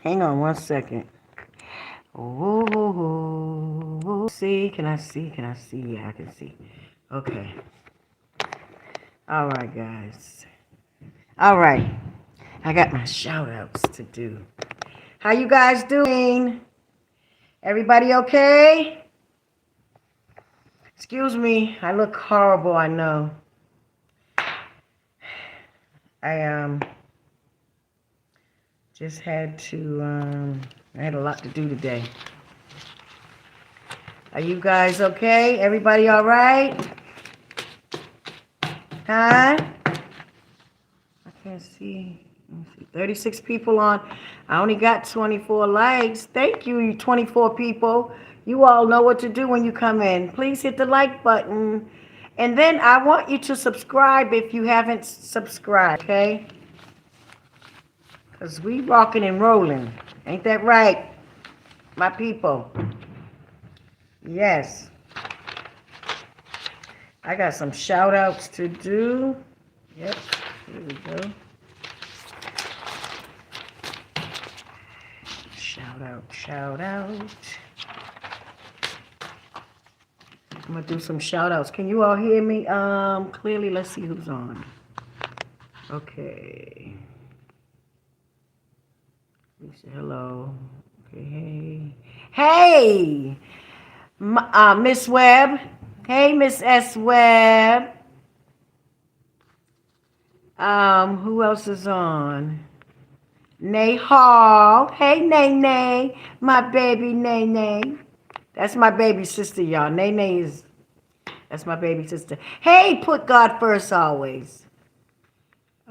Hang on one second. Oh, see, can I see? Can I see? Yeah, I can see. Okay. All right, guys. All right. I got my shout outs to do. How you guys doing? Everybody okay? Excuse me. I look horrible, I know. I just had to I had a lot to do today. Are you guys okay? Everybody all right? Huh? I can't see. Let me see. 36 people on. I only got 24 likes. Thank you, you 24 people. You all know what to do when you come in. Please hit the like button. And then I want you to subscribe if you haven't subscribed, okay? Because we rocking and rolling. Ain't that right, my people? Yes. I got some shout outs to do. Yep. Here we go. Shout out, shout out. I'm gonna do some shout outs. Can you all hear me? Clearly, let's see who's on. Okay. We say hello. Okay, hey. Hey! Miss Webb. Hey, Miss S. Webb. Who else is on? Nay Hall. Hey, Nay Nay. My baby Nay Nay. That's my baby sister, y'all. Nay Nay is, that's my baby sister. Hey, put God first always.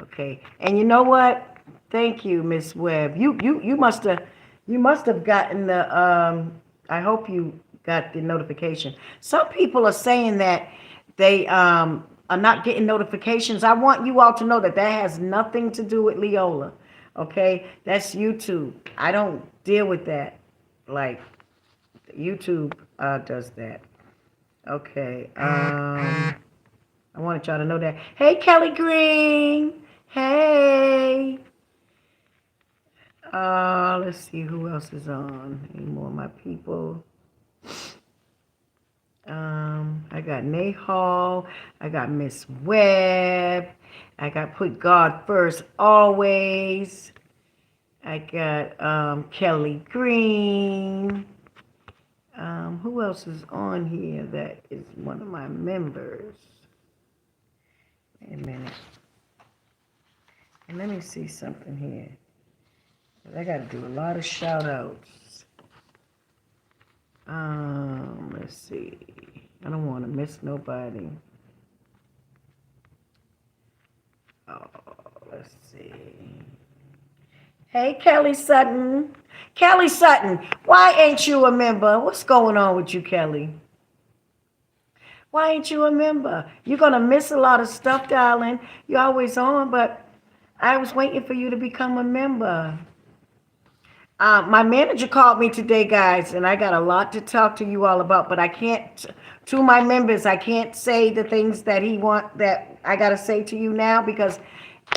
Okay. And you know what? Thank you, Miss Webb. You must have gotten the I hope you got the notification. Some people are saying that they are not getting notifications. I want you all to know that that has nothing to do with Leola. Okay? That's YouTube. I don't deal with that. Like YouTube does that. Okay. I wanted y'all to know that. Hey, Kelly Green. Hey. Let's see who else is on. Any more of my people? I got Nahal. I got Miss Webb. I got Put God First Always. I got Kelly Green. Who else is on here that is one of my members? Wait a minute. And let me see something here. I got to do a lot of shout outs. Let's see. I don't want to miss nobody. Oh, let's see. Hey, Kelly Sutton. Kelly Sutton, why ain't you a member? What's going on with you, Kelly? Why ain't you a member? You're going to miss a lot of stuff, darling. You're always on, but I was waiting for you to become a member. My manager called me today, guys, and I got a lot to talk to you all about, but I can't, to my members, I can't say the things that I got to say to you now because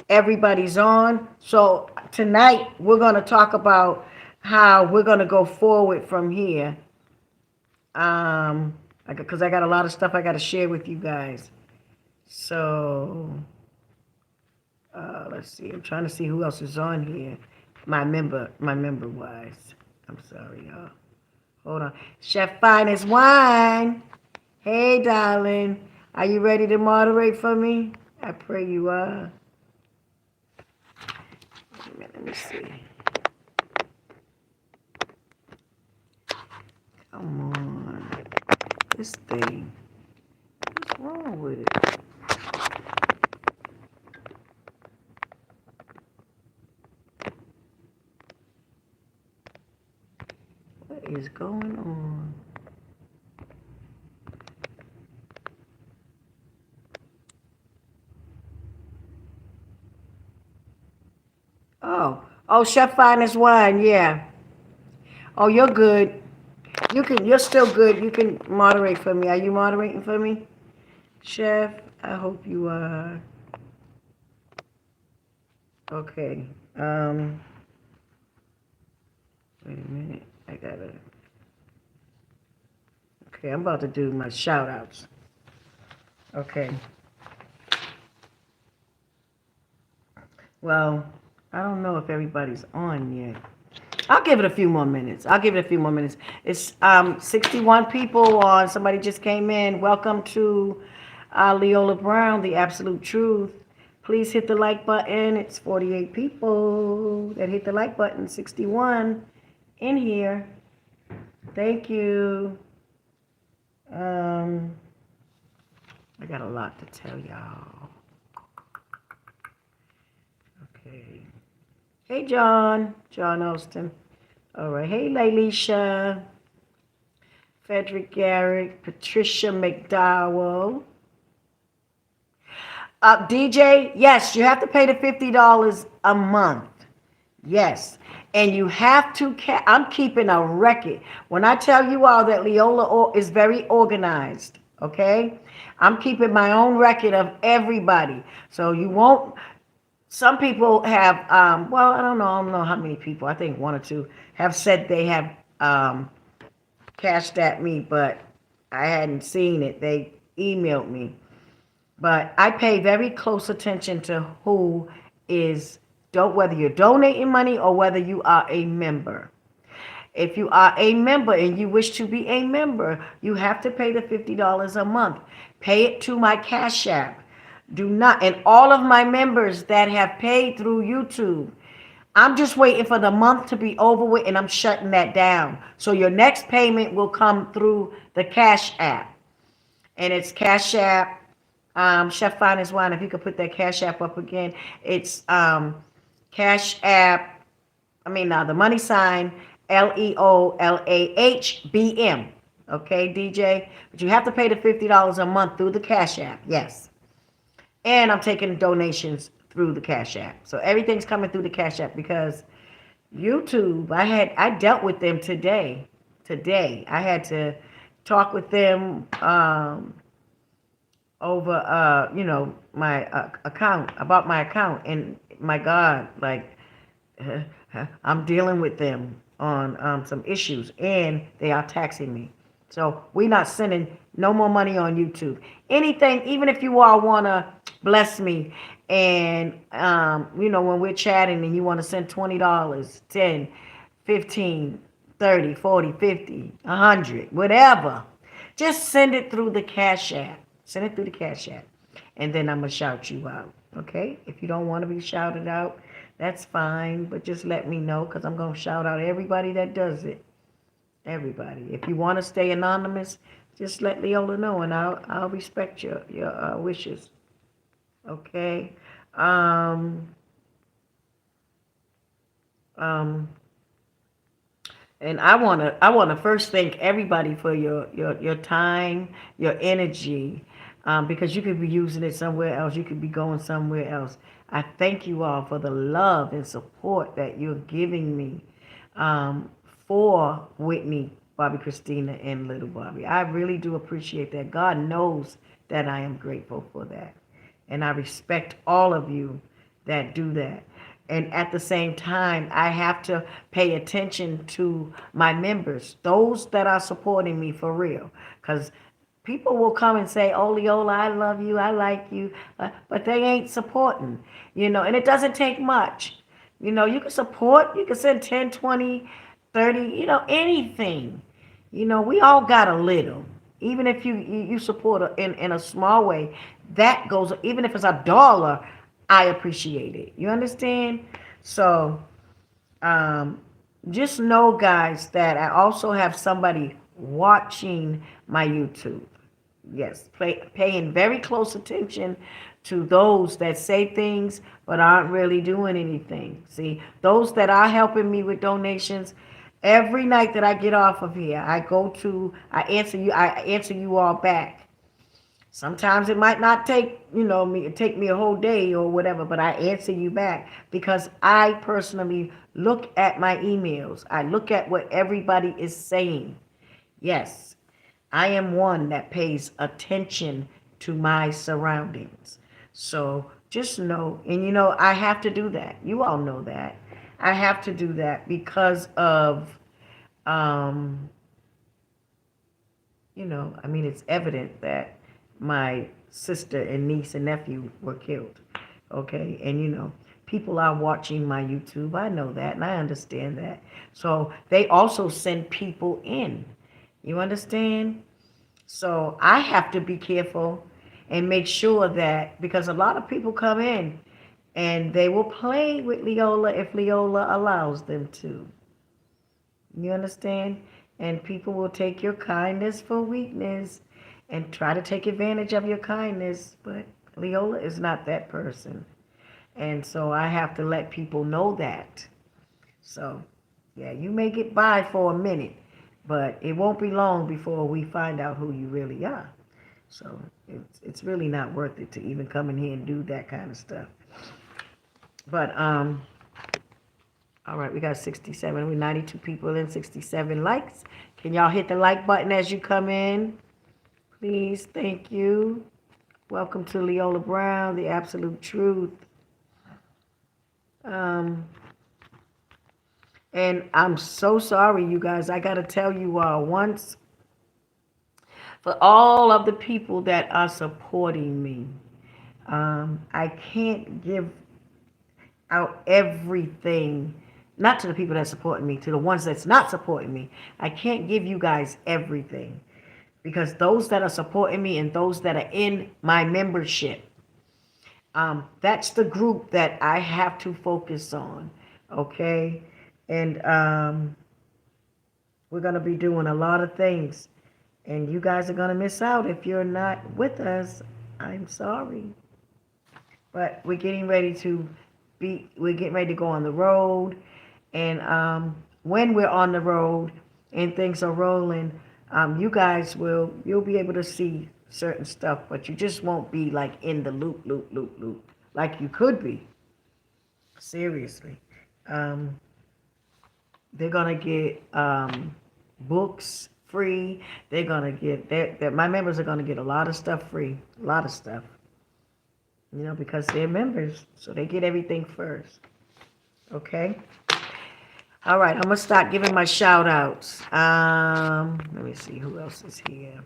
everybody's on. So tonight, we're going to talk about how we're going to go forward from here. Because I got a lot of stuff I got to share with you guys. So, let's see. I'm trying to see who else is on here. My member wise. I'm sorry, y'all. Hold on. Chef Finest Wine. Hey, darling. Are you ready to moderate for me? I pray you are. Wait a minute, let me see. Come on. This thing. What's wrong with it? What is going on? Oh, Chef Finest Wine, yeah. Oh, you're good. You're still good. You can moderate for me. Are you moderating for me? Chef, I hope you are. Okay. Okay, I'm about to do my shout outs. Okay. Well, I don't know if everybody's on yet. I'll give it a few more minutes. I'll give it a few more minutes. It's 61 people on. Somebody just came in. Welcome to Leola Brown, The Absolute Truth. Please hit the like button. It's 48 people that hit the like button. 61 in here. Thank you. Um, I got a lot to tell y'all. Okay. Hey, John Austin. All right. Hey, Lailisha. Frederick Garrett. Patricia McDowell. DJ, yes, you have to pay the $50 a month. Yes. And you have to, I'm keeping a record. When I tell you all that Leola is very organized, okay? I'm keeping my own record of everybody. So you won't, some people have, well, I don't know how many people, I think one or two, have said they have cashed at me, but I hadn't seen it. They emailed me. But I pay very close attention to who is, don't, whether you're donating money or whether you are a member. If you are a member and you wish to be a member, you have to pay the $50 a month. Pay it to my Cash App. Do not, and all of my members that have paid through YouTube, I'm just waiting for the month to be over with and I'm shutting that down. So your next payment will come through the Cash App. And it's Cash App, Chef Finest Wine. If you could put that Cash App up again, it's Cash App. The money sign LEOLAHBM. Okay, DJ. But you have to pay the $50 a month through the Cash App. Yes. And I'm taking donations through the Cash App. So everything's coming through the Cash App because YouTube, I dealt with them today. Today. I had to talk with them over my account, about my account, and my God, like I'm dealing with them on some issues and they are taxing me. So we're not sending no more money on YouTube. Anything, even if you all want to bless me and when we're chatting and you want to send $20, 10, 15, 30, 40, 50, 100, whatever, just send it through the Cash App. Send it through the Cash App. And then I'm going to shout you out. Okay? If you don't want to be shouted out, that's fine. But just let me know because I'm going to shout out everybody that does it. Everybody. If you want to stay anonymous, just let Leola know and I'll respect your wishes. Okay? And I wanna first thank everybody for your time, your energy, because you could be using it somewhere else. You could be going somewhere else. I thank you all for the love and support that you're giving me for Whitney, Bobby Christina, and Little Bobby. I really do appreciate that. God knows that I am grateful for that. And I respect all of you that do that. And at the same time, I have to pay attention to my members, those that are supporting me for real. Because people will come and say, oh, Leola, I love you, I like you, but they ain't supporting, and it doesn't take much. You can support, you can send 10, 20, 30, anything. We all got a little. Even if you support in a small way, that goes, even if it's $1, I appreciate it. You understand? So just know, guys, that I also have somebody watching my YouTube. Yes, paying very close attention to those that say things but aren't really doing anything. See, those that are helping me with donations, every night that I get off of here, I answer you all back. Sometimes it might not take me a whole day or whatever, but I answer you back because I personally look at my emails. I look at what everybody is saying. Yes, I am one that pays attention to my surroundings. So just know, and I have to do that. You all know that. I have to do that because of I mean, it's evident that my sister and niece and nephew were killed. Okay. And, people are watching my YouTube. I know that and I understand that. So they also send people in. You understand? So I have to be careful and make sure that because a lot of people come in and they will play with Leola if Leola allows them to. You understand? And people will take your kindness for weakness and try to take advantage of your kindness, but Leola is not that person. And so I have to let people know that. So, yeah, you may get by for a minute, but it won't be long before we find out who you really are. So it's really not worth it to even come in here and do that kind of stuff. But all right, we got 67. We 92 people in, 67 likes. Can y'all hit the like button as you come in? Please, thank you. Welcome to Leola Brown, the absolute truth. Um, and I'm so sorry, you guys. I got to tell you once for all of the people that are supporting me. I can't give out everything, not to the people that supporting me, to the ones that's not supporting me. I can't give you guys everything because those that are supporting me and those that are in my membership, that's the group that I have to focus on. Okay, and we're gonna be doing a lot of things, and you guys are gonna miss out if you're not with us. I'm sorry. But we're getting ready to go on the road. And when we're on the road and things are rolling, you'll be able to see certain stuff, but you just won't be like in the loop, like you could be. Seriously. Um, they're gonna get books free. They're gonna get my members are gonna get a lot of stuff free, a lot of stuff. Because they're members, so they get everything first. Okay. All right, I'm gonna start giving my shout outs. Let me see who else is here.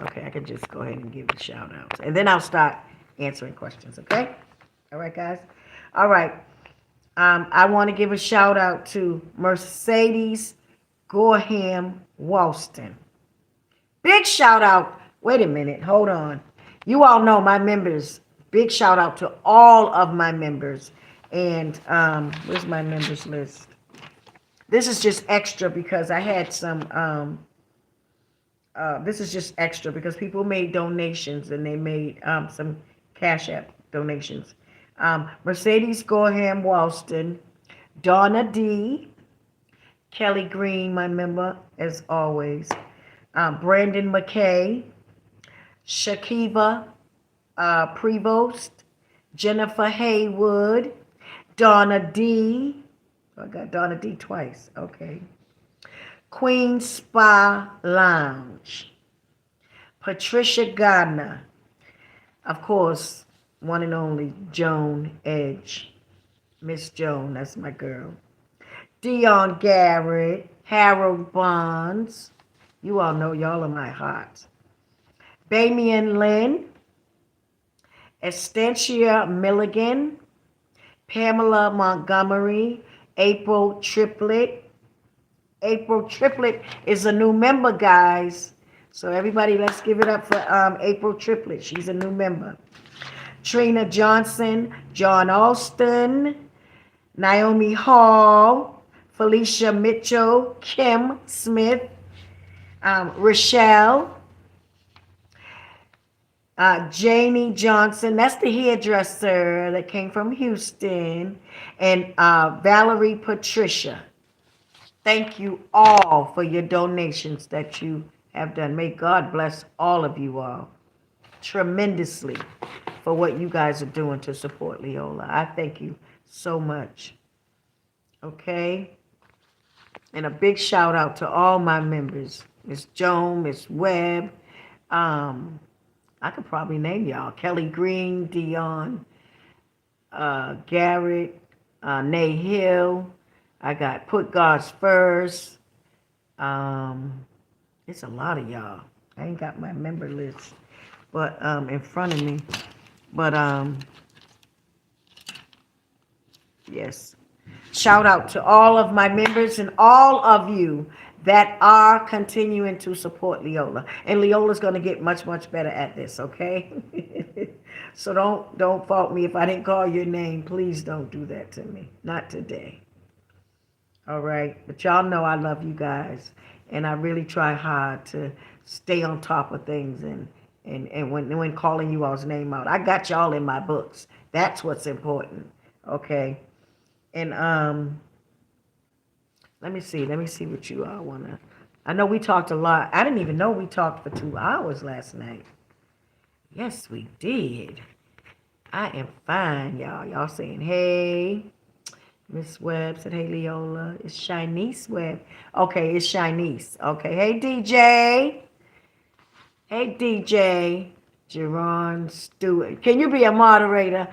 Okay, I can just go ahead and give the shout outs, and then I'll start answering questions. Okay. All right, guys. All right. I want to give a shout out to Mercedes Gorham Walston. Big shout out. Wait a minute. Hold on. You all know my members. Big shout out to all of my members. And where's my members list? This is just extra because I had some. This is just extra because people made donations and they made some Cash App donations. Mercedes Gorham Walston, Donna D, Kelly Green, my member as always, Brandon McKay, Shakiva Prevost, Jennifer Haywood, Donna D. I got Donna D twice. Okay. Queen Spa Lounge, Patricia Gardner, of course, one and only Joan Edge. Miss Joan, that's my girl. Dion Garrett, Harold Bonds. You all know y'all are my heart. Bamian Lynn, Estancia Milligan, Pamela Montgomery, April Triplett. April Triplett is a new member, guys. So everybody, let's give it up for April Triplett. She's a new member. Trina Johnson, John Alston, Naomi Hall, Felicia Mitchell, Kim Smith, Rochelle, Janie Johnson, that's the hairdresser that came from Houston, and Valerie Patricia. Thank you all for your donations that you have done. May God bless all of you all tremendously for what you guys are doing to support Leola. I thank you so much. Okay? And a big shout out to all my members. Miss Joan, Miss Webb. I could probably name y'all. Kelly Green, Dion, Garrett, Nay Hill. I got Put God's First. It's a lot of y'all. I ain't got my member list, but in front of me. But yes. Shout out to all of my members and all of you that are continuing to support Leola. And Leola's going to get much, much better at this, okay? So don't fault me if I didn't call your name. Please don't do that to me. Not today. All right. But y'all know I love you guys. And I really try hard to stay on top of things and when calling you all's name out. I got y'all in my books. That's what's important. Okay. And let me see what you all wanna. I know we talked a lot. I didn't even know we talked for 2 hours last night. Yes, we did. I am fine, y'all. Y'all saying hey. Miss Webb said, hey, Leola. It's Shanice Webb. Okay, it's Shanice. Okay, hey, DJ. Hey, DJ. Jerron Stewart. Can you be a moderator?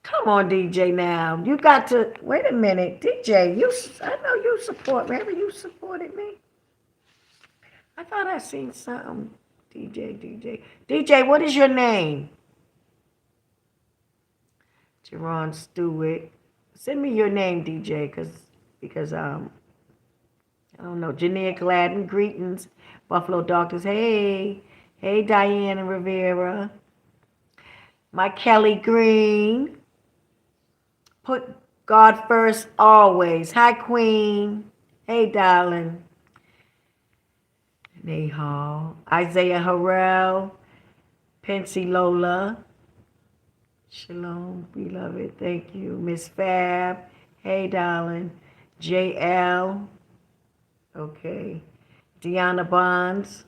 Come on, DJ, now. You got to, wait a minute. DJ, I know you support me. Haven't you supported me? I thought I seen something. DJ, what is your name? Jerron Stewart. Send me your name, DJ, because I don't know. Jania Gladden, greetings. Buffalo Doctors, hey. Hey, Diana Rivera. My Kelly Green. Put God first always. Hi, Queen. Hey, darling. Nahal. Isaiah Harrell. Pensy Lola. Shalom, beloved. Thank you. Miss Fab. Hey, darling. JL. Okay. Deanna Bonds.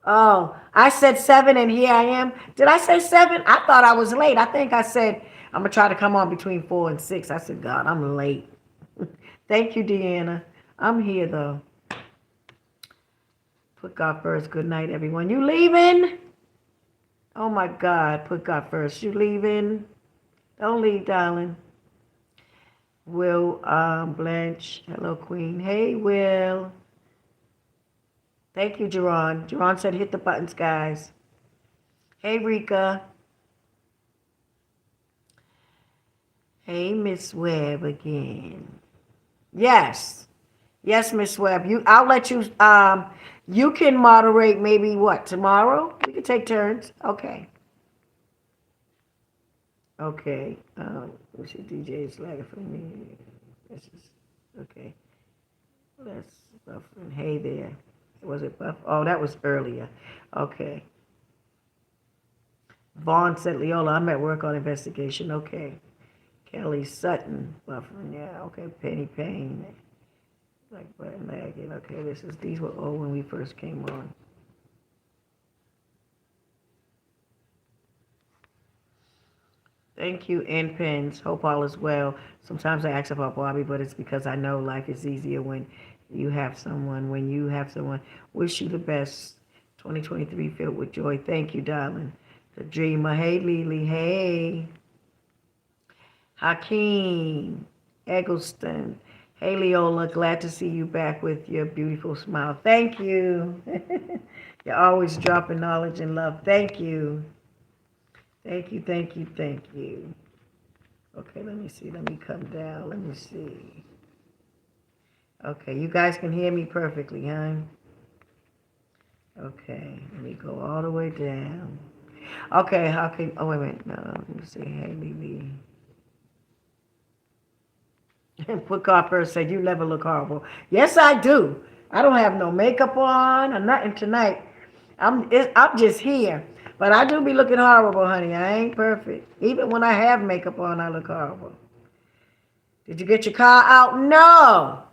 Oh, I said 7 and here I am. Did I say 7? I thought I was late. I think I said I'm going to try to come on between 4 and 6. I said, God, I'm late. Thank you, Deanna. I'm here, though. Put God first. Good night, everyone. You leaving? Oh, my God. Put God first. You leaving? Don't leave, darling. Will Blanche. Hello, Queen. Hey, Will. Thank you, Jerron. Jerron said hit the buttons, guys. Hey, Rika. Hey, Miss Webb again. Yes. Yes, Miss Webb. I'll let you you can moderate maybe what, tomorrow? We can take turns. Okay. Okay. Let's see, DJ's ladder for me. This is okay. Let's buffering. Hey there. Was it buff? Oh, that was earlier. Okay. Vaughn said, Leola, I'm at work on investigation. Okay. Kelly Sutton, buffering. Yeah, okay. Penny Payne. Like Button Lagging. Okay, these were old when we first came on. Thank you, N Pens. Hope all is well. Sometimes I ask about Bobby, but it's because I know life is easier when you have someone. When you have someone, wish you the best. 2023 filled with joy. Thank you, darling. The Dreamer. Hey, Lily. Hey. Hakeem. Eggleston. Hey, Leola. Glad to see you back with your beautiful smile. Thank you. You're always dropping knowledge and love. Thank you. Thank you, thank you, thank you. Okay, let me see. Let me come down. Let me see. Okay, you guys can hear me perfectly, huh? Okay, let me go all the way down. Okay, how can... Oh, wait a minute. No, let me see. Hey, Lily. Put Copper said, you never look horrible. Yes, I do. I don't have no makeup on or nothing tonight. I'm just here. But I do be looking horrible, honey. I ain't perfect. Even when I have makeup on, I look horrible. Did you get your car out? No.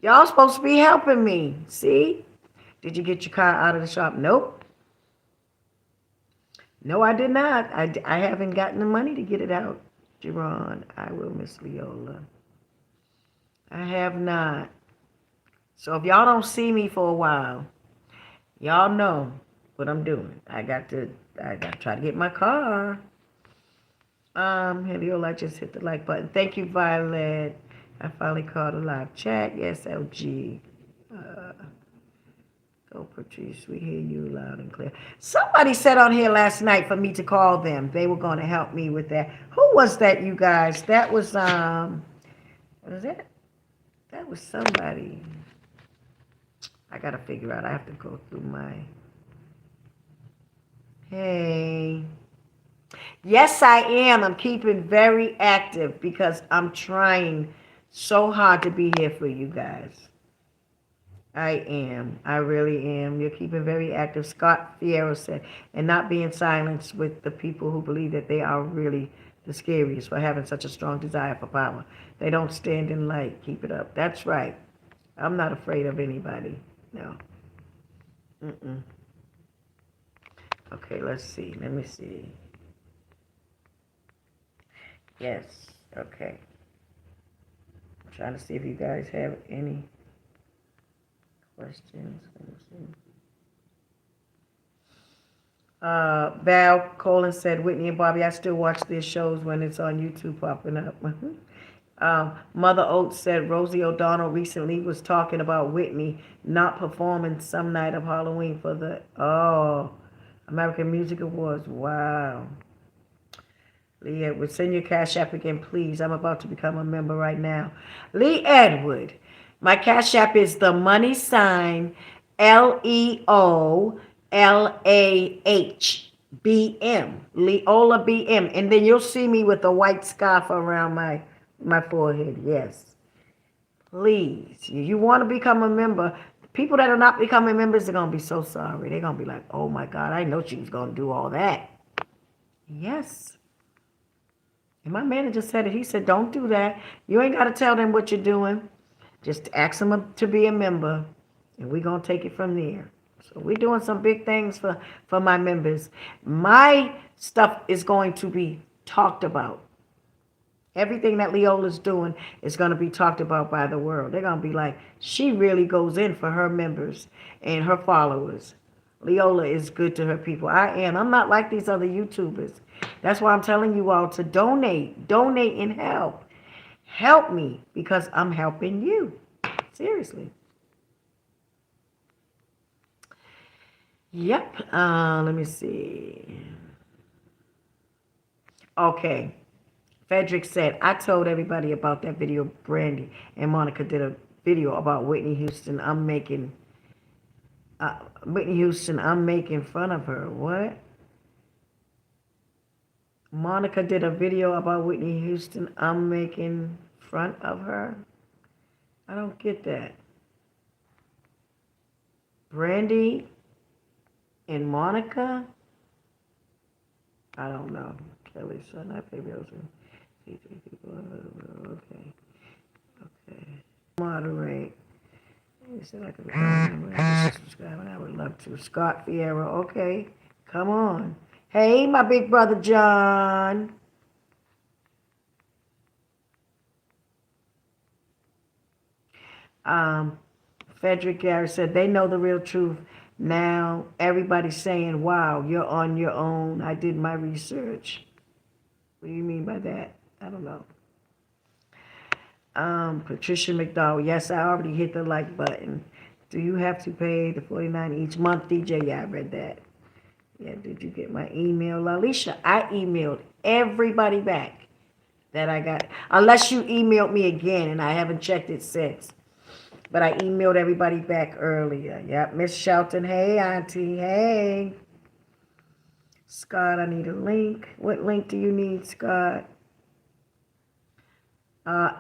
Y'all supposed to be helping me. See? Did you get your car out of the shop? Nope. No, I did not. I haven't gotten the money to get it out. Jerron, I will miss Leola. I have not. So if y'all don't see me for a while, y'all know what I'm doing. I got to try to get my car. Leola, I just hit the like button. Thank you, Violet. I finally caught a live chat. Yes, LG. Oh, Patrice, we hear you loud and clear. Somebody said on here last night for me to call them. They were going to help me with that. Who was that, you guys? That was, what is that? That was somebody. I got to figure out. I have to go through my, hey. Yes, I am. I'm keeping very active because I'm trying so hard to be here for you guys. I am. I really am. You're keeping very active. Scott Fierro said, and not being silenced with the people who believe that they are really the scariest for having such a strong desire for power. They don't stand in light. Keep it up. That's right. I'm not afraid of anybody. No. Mm-mm. Okay, let's see. Let me see. Yes. Okay. I'm trying to see if you guys have any questions. Let me see. Val Colin said, Whitney and Bobby, I still watch their shows when it's on YouTube popping up. Mother Oates said, Rosie O'Donnell recently was talking about Whitney not performing some night of Halloween for the, American Music Awards. Wow. Lee Edward, send your cash app again, please. I'm about to become a member right now. Lee Edward, my cash app is the money sign LEOLAH Leola BM. And then you'll see me with a white scarf around my forehead. Yes. Please. You want to become a member. People that are not becoming members are going to be so sorry. They're going to be like, oh my God, I know she was going to do all that. Yes. And my manager said it. He said, don't do that. You ain't got to tell them what you're doing. Just ask them to be a member, and we're going to take it from there. So we're doing some big things for my members. My stuff is going to be talked about. Everything that Leola's doing is going to be talked about by the world. They're going to be like, she really goes in for her members and her followers. Leola is good to her people. I am. I'm not like these other YouTubers. That's why I'm telling you all to donate. Donate and help. Help me because I'm helping you. Seriously. Yep. Let me see. Okay. Frederick said, I told everybody about that video. Brandy and Monica did a video about Whitney Houston. I'm making fun of her. What? Monica did a video about Whitney Houston. I'm making fun of her. I don't get that. Brandy and Monica? I don't know. Kelly son, I pay bills. Okay. Okay. Moderate. You said I could subscribe, and I would love to. Scott Fierro. Okay. Come on. Hey, my big brother John. Frederick Garrett said, they know the real truth. Now everybody's saying, wow, you're on your own. I did my research. What do you mean by that? I don't know. Patricia McDowell, yes, I already hit the like button. Do you have to pay the $49 each month? DJ, yeah, I read that. Yeah, did you get my email? Lalisha, I emailed everybody back that I got. Unless you emailed me again, and I haven't checked it since. But I emailed everybody back earlier. Yep, Miss Shelton, hey, Auntie, hey. Scott, I need a link. What link do you need, Scott?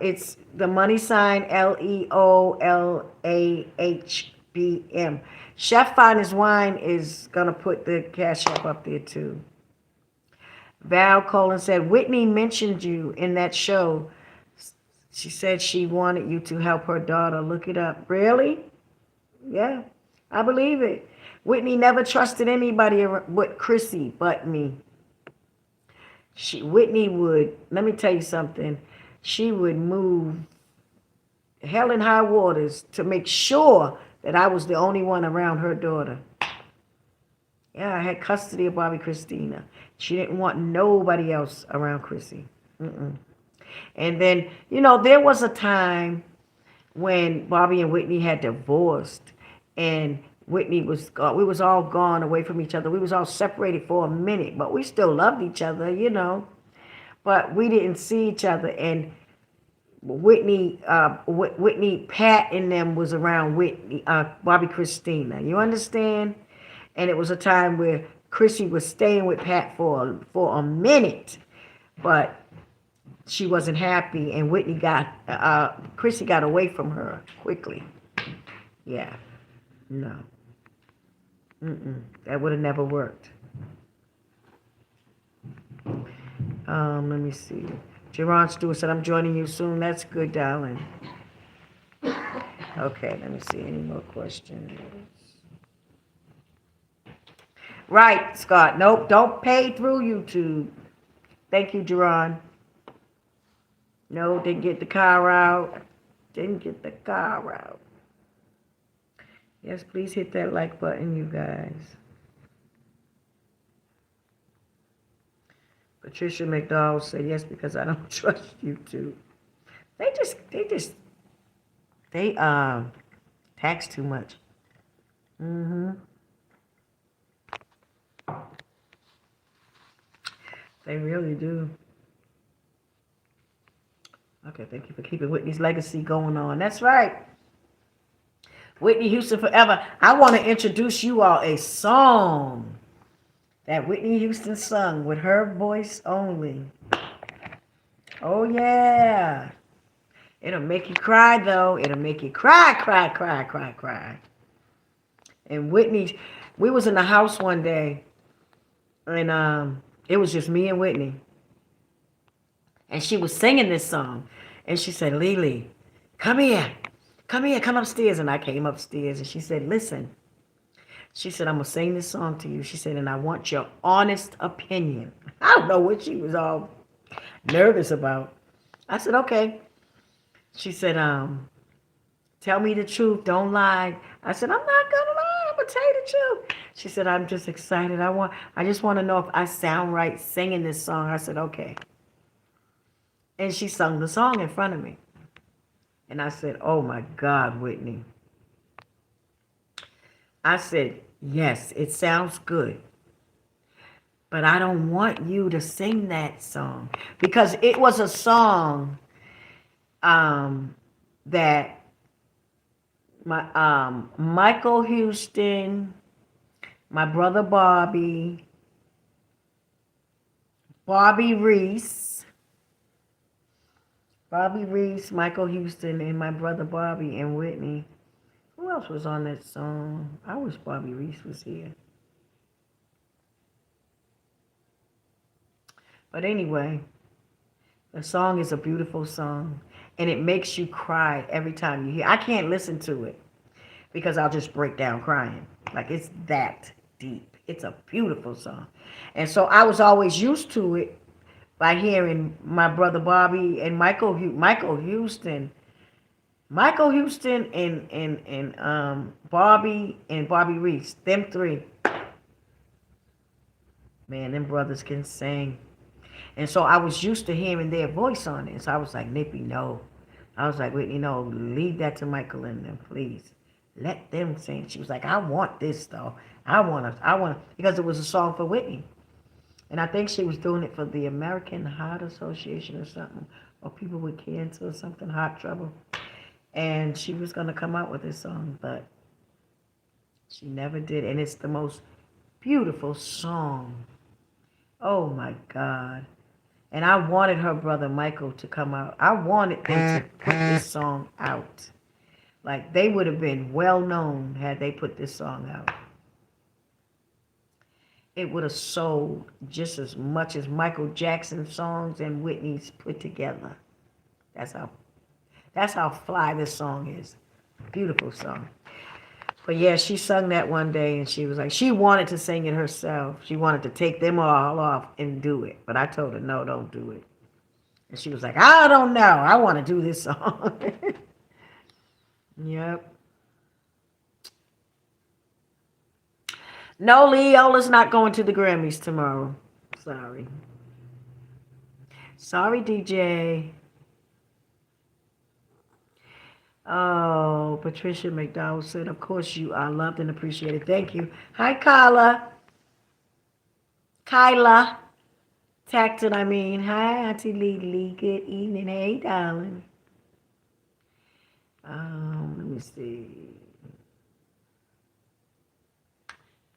It's the money sign LEOLAHBM. Chef Finest Wine is going to put the cash up there too. Val Colin said, Whitney mentioned you in that show. She said she wanted you to help her daughter. Look it up. Really? Yeah, I believe it. Whitney never trusted anybody but Chrissy but me. Whitney would, let me tell you something, she would move hell and high waters to make sure that I was the only one around her daughter. Yeah, I had custody of Bobby Christina. She didn't want nobody else around Chrissy. And then, there was a time when Bobby and Whitney had divorced, and Whitney was gone. We was all gone away from each other. We was all separated for a minute, but we still loved each other, you know. But we didn't see each other. And Whitney, Pat and them was around Whitney, Bobby Christina. You understand? And it was a time where Chrissy was staying with Pat for a minute, but she wasn't happy, and Chrissy got away from her quickly. Yeah, no, that would have never worked. Let me see. Jerron Stewart said, "I'm joining you soon." That's good, darling. Okay, let me see. Any more questions? Right, Scott. Nope, don't pay through YouTube. Thank you, Jerron. No, didn't get the car out. Didn't get the car out. Yes, please hit that like button, you guys. Patricia McDowell said yes because I don't trust YouTube. They tax too much. They really do. Okay, thank you for keeping Whitney's legacy going on. That's right. Whitney Houston forever. I want to introduce you all a song that Whitney Houston sung with her voice only. Oh, yeah. It'll make you cry, though. It'll make you cry, cry, cry, cry, cry. And Whitney, we was in the house one day, and it was just me and Whitney. And she was singing this song. And she said, Lily, come here. Come here, come upstairs. And I came upstairs, and she said, listen. She said, I'm going to sing this song to you. She said, and I want your honest opinion. I don't know what she was all nervous about. I said, okay. She said, tell me the truth. Don't lie. I said, I'm not going to lie. I'm going to tell you the truth. She said, I'm just excited. I just want to know if I sound right singing this song. I said, okay. And she sung the song in front of me. And I said, oh my God, Whitney. I said, yes, it sounds good. But I don't want you to sing that song. Because it was a song that Michael Houston, my brother Bobby Reese, Michael Houston, and my brother Bobby and Whitney. Who else was on that song? I wish Bobby Reese was here. But anyway, the song is a beautiful song, and it makes you cry every time you hear. I can't listen to it because I'll just break down crying. Like, it's that deep. It's a beautiful song. And so I was always used to it by hearing my brother Bobby and Michael Houston and Bobby Reese, them three. Man, them brothers can sing. And so I was used to hearing their voice on it. So I was like, Nippy, no. I was like, Whitney, no, leave that to Michael and them, please. Let them sing. She was like, I want this, though. I want because it was a song for Whitney. And I think she was doing it for the American Heart Association or something, or people with cancer or something, heart trouble. And she was going to come out with this song, but she never did. And it's the most beautiful song. Oh, my God. And I wanted her brother Michael to come out. I wanted them to put this song out. Like, they would have been well known had they put this song out. It would have sold just as much as Michael Jackson's songs and Whitney's put together. That's how fly this song is. Beautiful song. But yeah, she sung that one day, and she was like, she wanted to sing it herself. She wanted to take them all off and do it. But I told her, no, don't do it. And she was like, I don't know. I want to do this song. Yep. No, Leola's not going to the Grammys tomorrow. Sorry. Sorry, DJ. Oh, Patricia McDowell said, of course you are loved and appreciated. Thank you. Hi, Kyla. Kyla. Tacton, I mean. Hi, Auntie Lee. Good evening. Hey, darling. Let me see.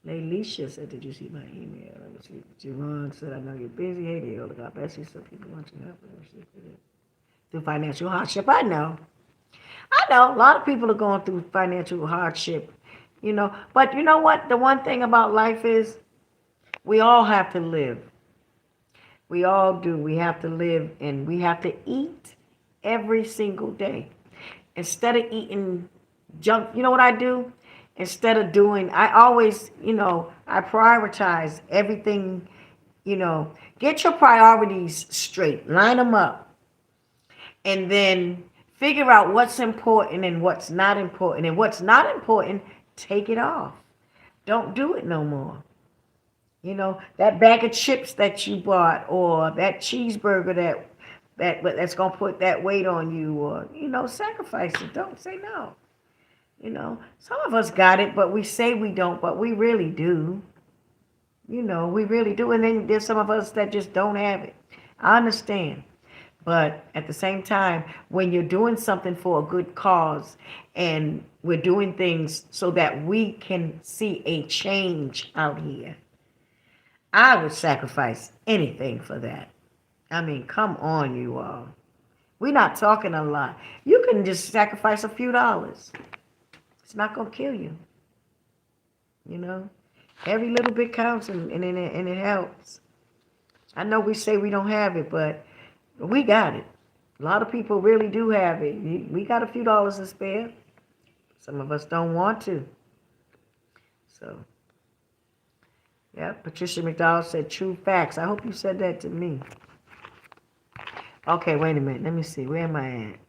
Leisha said, did you see my email? Let me see. Javon said, I know you're busy. Hey, there, God bless you. Some people want your help through financial hardship. I know. I know. A lot of people are going through financial hardship, But you know what? The one thing about life is we all have to live. We all do. We have to live and we have to eat every single day. Instead of eating junk, you know what I do? Instead of doing, I always, I prioritize everything, get your priorities straight, line them up, and then figure out what's important and what's not important. And what's not important, take it off. Don't do it no more. That bag of chips that you bought or that cheeseburger that's gonna put that weight on you, or sacrifice it. Don't say no. Some of us got it, but we say we don't, but we really do. We really do. And then there's some of us that just don't have it. I understand. But at the same time, when you're doing something for a good cause and we're doing things so that we can see a change out here, I would sacrifice anything for that. I mean, come on, you all. We're not talking a lot. You can just sacrifice a few dollars. It's not going to kill you. You know, every little bit counts and it helps. I know we say we don't have it, but we got it. A lot of people really do have it. We got a few dollars to spare. Some of us don't want to. So, yeah, Patricia McDowell said true facts. I hope you said that to me. Okay, wait a minute. Let me see. Where am I at?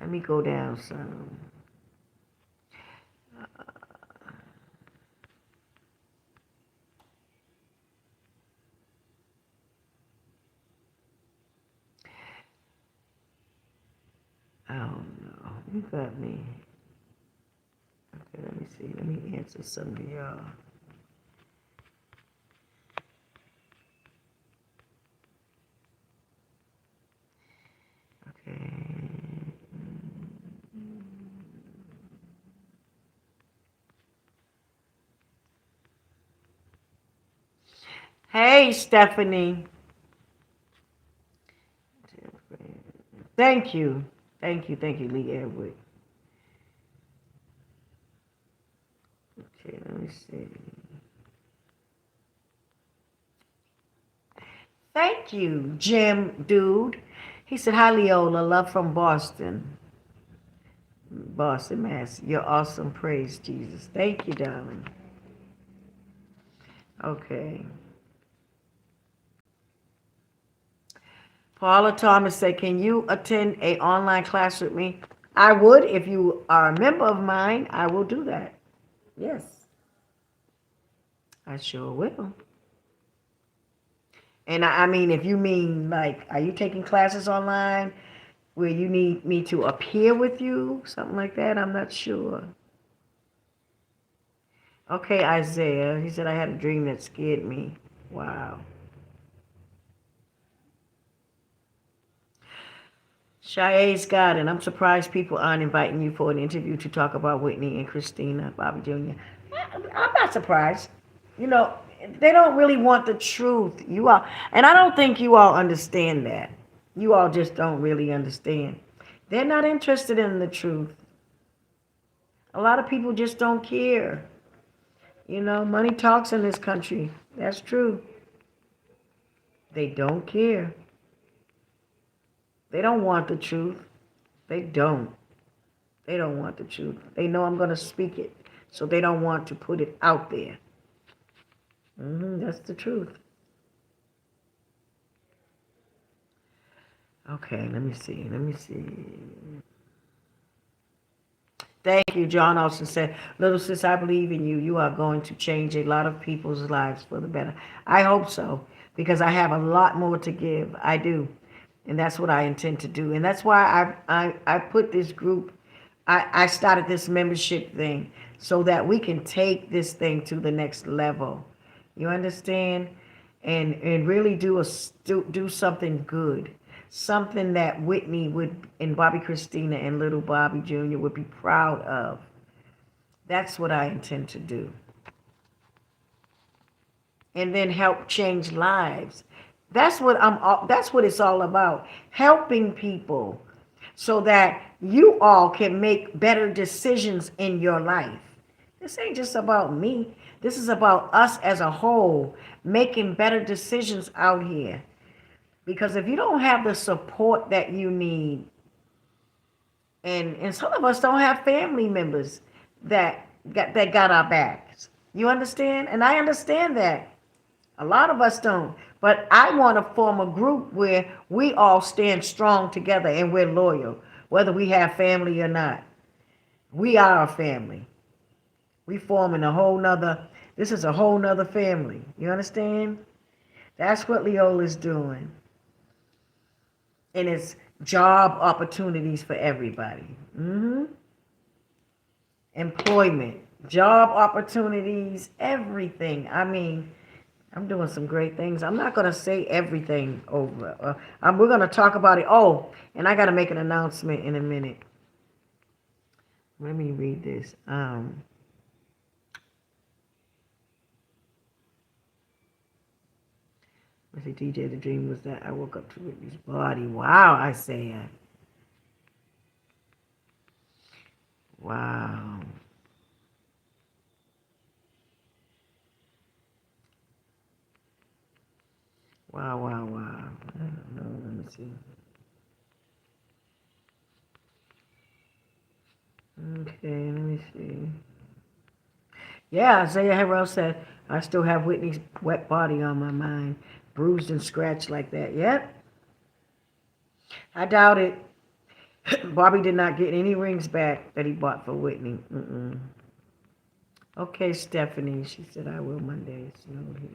Let me go down some. I don't know. You got me. Okay, let me see. Let me answer some of y'all. Okay. Hey, Stephanie. Thank you. Thank you, Lee Edward. Okay, let me see. Thank you, Jim Dude. He said, hi, Leola. Love from Boston. Boston, Mass. You're awesome. Praise Jesus. Thank you, darling. Okay. Paula Thomas said, can you attend a online class with me? I would. If you are a member of mine, I will do that. Yes, I sure will. And I mean, if you mean like, are you taking classes online where you need me to appear with you? Something like that? I'm not sure. Okay, Isaiah. He said, I had a dream that scared me. Wow. Cheyenne's Garden. I'm surprised people aren't inviting you for an interview to talk about Whitney and Christina, Bobby Jr. I'm not surprised. You know, they don't really want the truth. You all, and I don't think you all understand that. You all just don't really understand. They're not interested in the truth. A lot of people just don't care. Money talks in this country. That's true. They don't care. They don't want the truth. They don't. They don't want the truth. They know I'm going to speak it, so they don't want to put it out there. That's the truth. Okay, let me see. Thank you. John Austin said, little sis, I believe in you. You are going to change a lot of people's lives for the better. I hope so, because I have a lot more to give. I do. And that's what I intend to do. And that's why I put this group I started this membership thing so that we can take this thing to the next level. You understand? And really do something good. Something that Whitney would and Bobby Christina and little Bobby Jr. would be proud of. That's what I intend to do. And then help change lives. That's what it's all about. Helping people so that you all can make better decisions in your life. This ain't just about me. This is about us as a whole making better decisions out here. Because if you don't have the support that you need, and some of us don't have family members that got our backs. You understand? And I understand that. A lot of us don't. But I want to form a group where we all stand strong together and we're loyal, whether we have family or not. We are a family. We forming a whole nother, this is a whole nother family. You understand? That's what Leola's doing. And it's job opportunities for everybody. Employment, job opportunities, everything. I mean, I'm doing some great things. I'm not going to say everything over. We're going to talk about it. Oh, and I got to make an announcement in a minute. Let me read this. Let's see, DJ, the dream was that I woke up to Whitney's body. Wow, Isaiah. Wow. Wow, wow, wow. I don't know. Let me see. Okay, let me see. Yeah, Isaiah Harrell said, I still have Whitney's wet body on my mind, bruised and scratched like that. Yep. I doubt it. Bobby did not get any rings back that he bought for Whitney. Okay, Stephanie. She said, I will Monday. Snow here.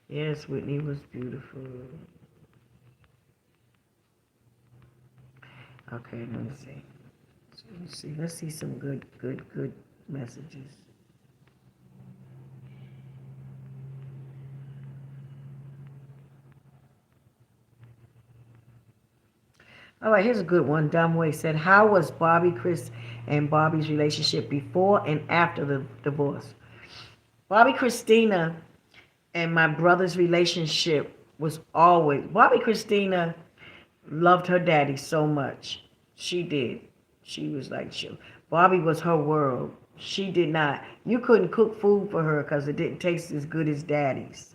Yes, Whitney was beautiful. Okay, let me see. Let's see some good messages. All right, here's a good one. Dumway said, how was Chris, and Bobby's relationship before and after the divorce? Bobby Christina and my brother's relationship was always, Bobby Christina loved her daddy so much. She did. She was like, Bobby was her world. She did not. You couldn't cook food for her because it didn't taste as good as daddy's.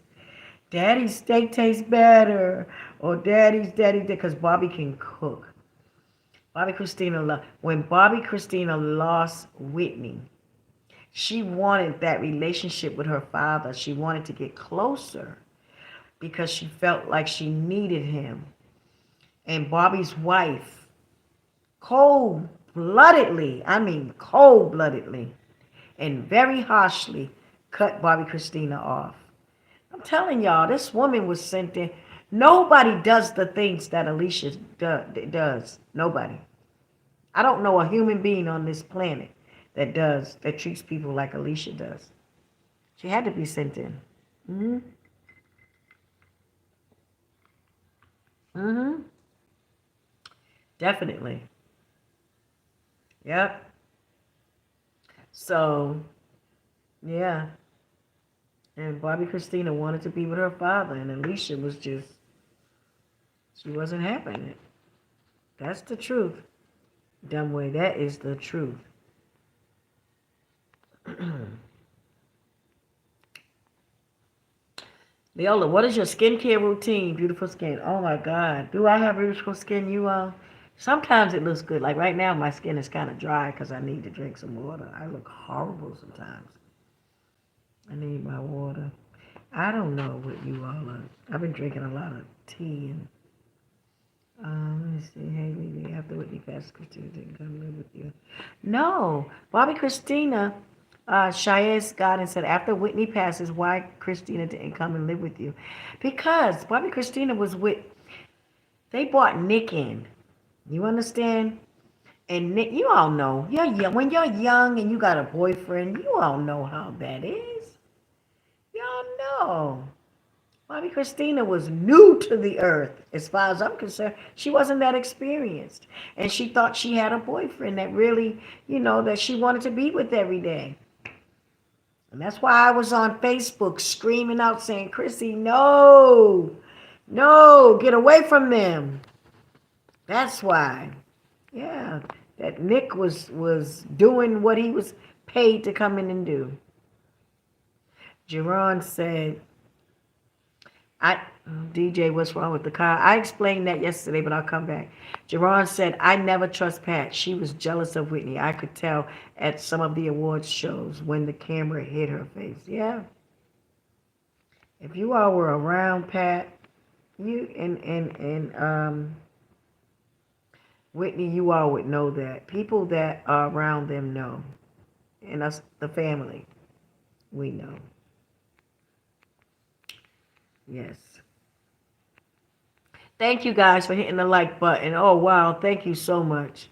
Daddy's steak tastes better. Or daddy, because Bobby can cook. When Bobby Christina lost Whitney, she wanted that relationship with her father. She wanted to get closer because she felt like she needed him. And Bobby's wife, cold-bloodedly and very harshly cut Bobby Christina off. I'm telling y'all, this woman was sent in. Nobody does the things that Alicia does. Nobody. I don't know a human being on this planet that treats people like Alicia does. She had to be sent in. Definitely. Yep. So, yeah. And Bobby Christina wanted to be with her father, and Alicia was just, she wasn't having it. That's the truth. Dumb way, that is the truth. Leola, what is your skincare routine? Beautiful skin. Oh my God. Do I have beautiful skin, you all? Sometimes it looks good. Like right now, my skin is kind of dry because I need to drink some water. I look horrible sometimes. I need my water. I don't know what you all are. I've been drinking a lot of tea and let me see. Hey, maybe after Whitney passed, Christina didn't come live with you. No, Bobby Christina, Shaez got and said after Whitney passes, why Christina didn't come and live with you? Because Bobby Christina was with. They brought Nick in. You understand? And you all know, you're young. When you're young and you got a boyfriend, you all know how that is. Y'all know. Bobby Christina was new to the earth, as far as I'm concerned. She wasn't that experienced. And she thought she had a boyfriend that really, that she wanted to be with every day. And that's why I was on Facebook screaming out saying, Chrissy, no, no, get away from them. That's why. Yeah, that Nick was doing what he was paid to come in and do. Jerron said, I DJ, what's wrong with the car? I explained that yesterday, but I'll come back. Jerron said, I never trust Pat. She was jealous of Whitney. I could tell at some of the awards shows when the camera hit her face. Yeah. If you all were around Pat, you and Whitney, you all would know that. People that are around them know. And us, the family, we know. Yes. Thank you guys for hitting the like button. Oh, wow. Thank you so much.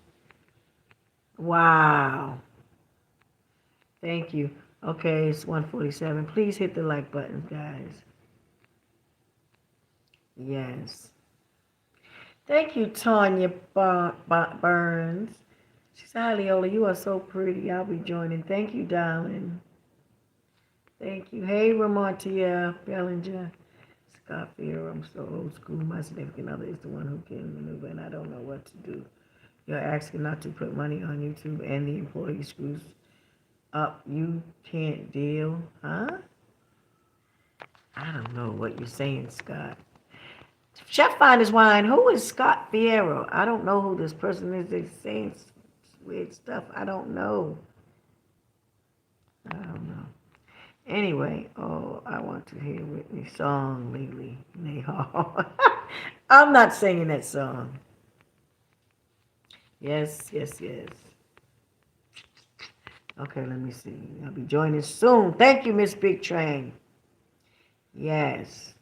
Wow. Thank you. Okay, it's 1:47. Please hit the like button, guys. Yes. Thank you, Tanya Burns. She said, hi, Leola, you are so pretty. I'll be joining. Thank you, darling. Thank you. Hey, Ramontia Bellinger. Scott Fear, I'm so old school. My significant other is the one who can maneuver, and I don't know what to do. You're asking not to put money on YouTube, and the employee screws up. You can't deal, huh? I don't know what you're saying, Scott. Chef Finder's Wine. Who is Scott Fierro? I don't know who this person is. They're saying weird stuff. I don't know. I don't know. Anyway, oh, I want to hear Whitney's song lately. I'm not singing that song. Yes, yes, yes. Okay, let me see. I'll be joining soon. Thank you, Miss Big Train. Yes.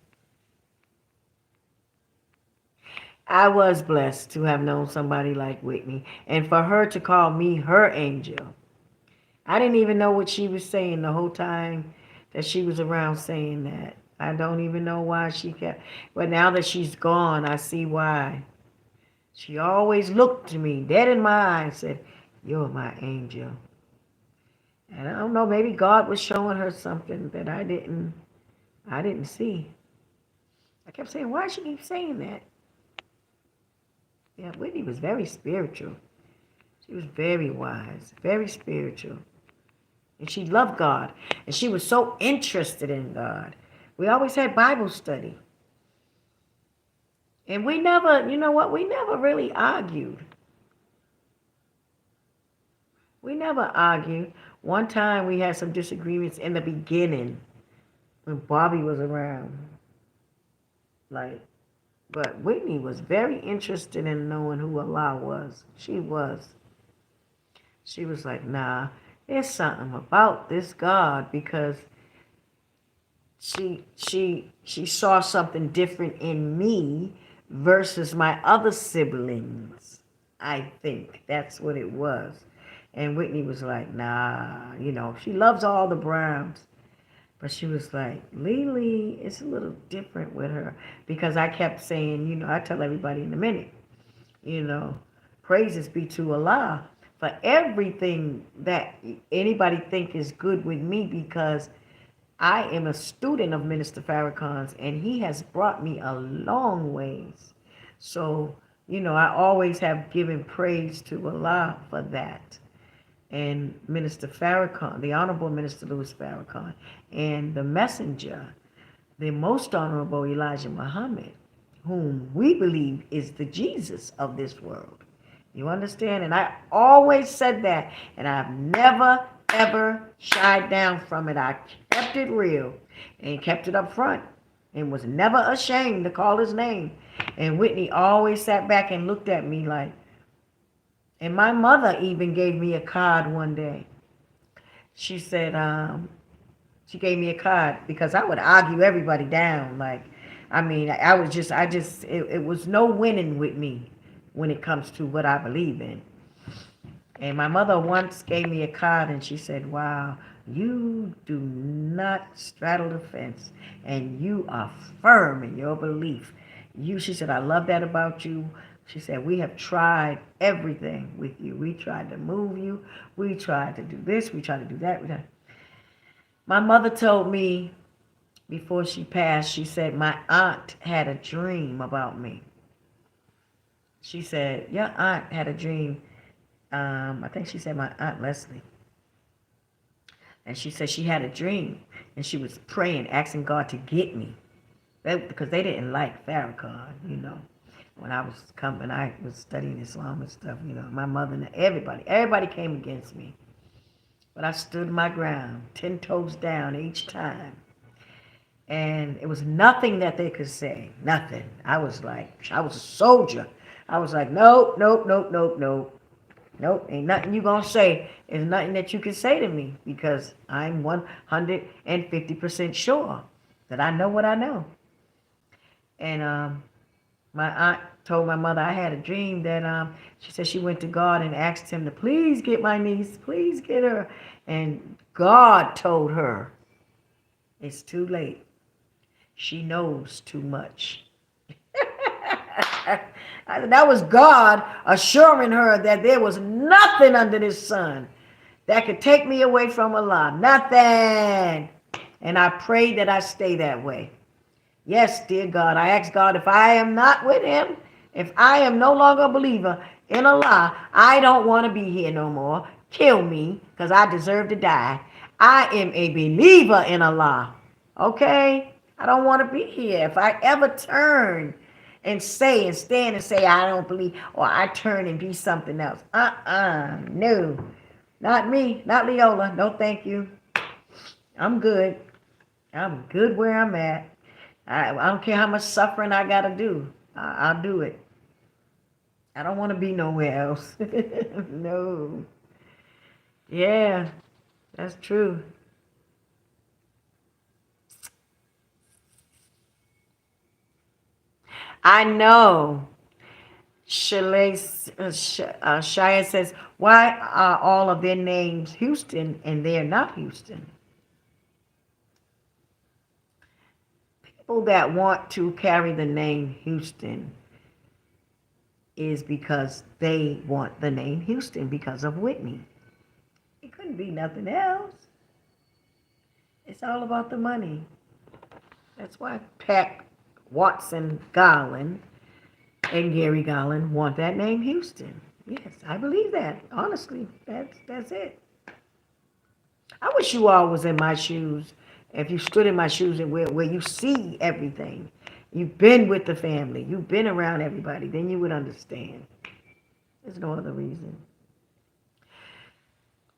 I was blessed to have known somebody like Whitney and for her to call me her angel. I didn't even know what she was saying the whole time that she was around saying that. I don't even know why she kept. But now that she's gone, I see why. She always looked to me dead in my eyes and said, you're my angel. And I don't know, maybe God was showing her something that I didn't see. I kept saying, why she keep saying that? Yeah, Whitney was very spiritual. She was very wise, very spiritual. And she loved God. And she was so interested in God. We always had Bible study. And we never, you know what, we never really argued. We never argued. One time we had some disagreements in the beginning when Bobby was around. But Whitney was very interested in knowing who Allah was. She was. She was like, nah, there's something about this God because she saw something different in me versus my other siblings. I think that's what it was. And Whitney was like, nah, she loves all the Browns. But she was like, Lily, it's a little different with her. Because I kept saying, I tell everybody in a minute, praises be to Allah for everything that anybody think is good with me because I am a student of Minister Farrakhan's and he has brought me a long ways. So, I always have given praise to Allah for that. And Minister Farrakhan, the Honorable Minister Louis Farrakhan, and the messenger, the most honorable Elijah Muhammad, whom we believe is the Jesus of this world. You understand? And I always said that, and I've never, ever shied down from it. I kept it real and kept it up front and was never ashamed to call his name. And Whitney always sat back and looked at me like, and my mother even gave me a card one day. She said, she gave me a card because I would argue everybody down. It was no winning with me when it comes to what I believe in. And my mother once gave me a card and she said, wow, you do not straddle the fence and you are firm in your belief. She said, I love that about you. She said, we have tried everything with you. We tried to move you. We tried to do this. We tried to do that. My mother told me before she passed, she said, my aunt had a dream about me. She said, your aunt had a dream. I think she said my Aunt Leslie. And she said she had a dream. And she was praying, asking God to get me. Because they didn't like Farrakhan, When I was studying Islam and stuff, my mother and everybody came against me. But I stood my ground, 10 toes down each time. And it was nothing that they could say. Nothing. I was a soldier. I was like, nope, nope, nope, nope, nope. Nope, ain't nothing you gonna say. There's nothing that you can say to me because I'm 150% sure that I know what I know. And my aunt told my mother I had a dream that she said she went to God and asked him to please get my niece, please get her. And God told her, it's too late. She knows too much. That was God assuring her that there was nothing under this sun that could take me away from Allah. Nothing. And I pray that I stay that way. Yes, dear God, I ask God if I am not with him, if I am no longer a believer in Allah, I don't want to be here no more. Kill me because I deserve to die. I am a believer in Allah. Okay? I don't want to be here. If I ever turn and stand and say, I don't believe, or I turn and be something else. No. Not me, not Leola. No, thank you. I'm good. I'm good where I'm at. I don't care how much suffering I got to do. I'll do it. I don't want to be nowhere else. No. Yeah, that's true. I know. Shia says, why are all of their names Houston and they're not Houston? People that want to carry the name Houston is because they want the name Houston because of Whitney. It couldn't be nothing else. It's all about the money. That's why Pat Watson Garland and Gary Garland want that name Houston. Yes, I believe that. Honestly, that's it. I wish you all was in my shoes. If you stood in my shoes and where you see everything, you've been with the family, you've been around everybody, then you would understand. There's no other reason.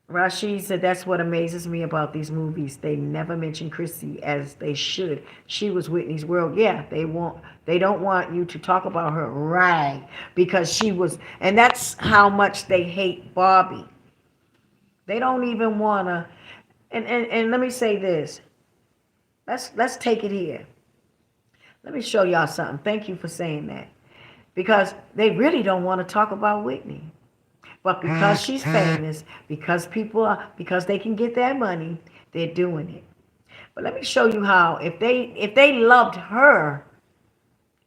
Rashid said that's what amazes me about these movies. They never mention Chrissy as they should. She was Whitney's world. Yeah, they don't want you to talk about her, right? Because she was, and that's how much they hate Barbie. They don't even wanna, and let me say this. Let's take it here. Let me show y'all something. Thank you for saying that. Because they really don't want to talk about Whitney. But because she's famous, because they can get their money, they're doing it. But let me show you how if they loved her,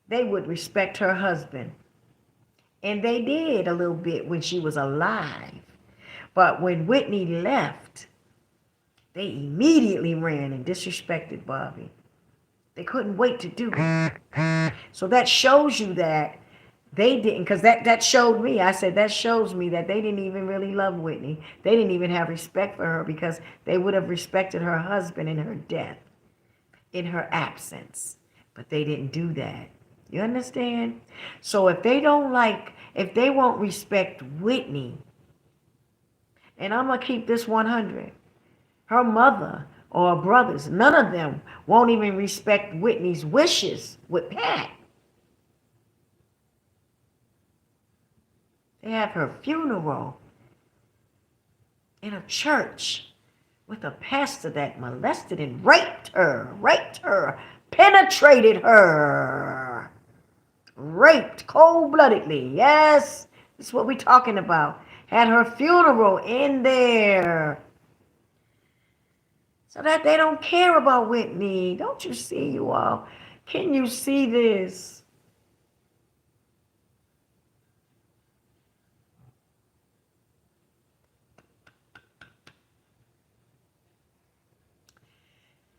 they would respect her husband. And they did a little bit when she was alive. But when Whitney left, they immediately ran and disrespected Bobby. They couldn't wait to do it. So that shows you that they didn't, because that showed me, I said, that shows me that they didn't even really love Whitney. They didn't even have respect for her because they would have respected her husband in her death, in her absence. But they didn't do that. You understand? So if they won't respect Whitney, and I'm going to keep this 100, her mother or brothers, none of them won't even respect Whitney's wishes with Pat. They have her funeral in a church with a pastor that molested and raped her, penetrated her, raped cold-bloodedly. Yes, that's what we're talking about. had her funeral in there so that they don't care about Whitney. Don't you see, you all? Can you see this?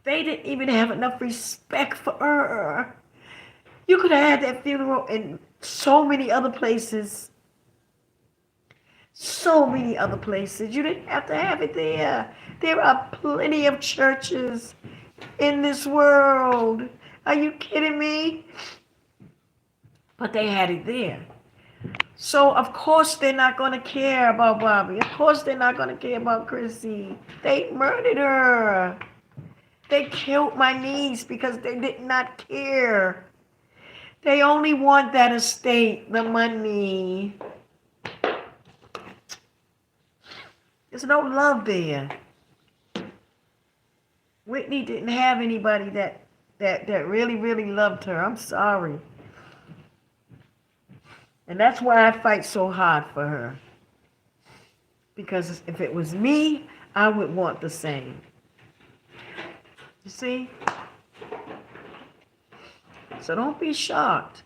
They didn't even have enough respect for her. You could have had that funeral in so many other places. So many other places. You didn't have to have it there. There are plenty of churches in this world. Are you kidding me? But they had it there. So of course they're not going to care about Bobby. Of course they're not going to care about Chrissy. They murdered her. They killed my niece because they did not care. They only want that estate, the money. There's no love there. Whitney didn't have anybody that really, really loved her. I'm sorry. And that's why I fight so hard for her. Because if it was me, I would want the same. You see? So don't be shocked.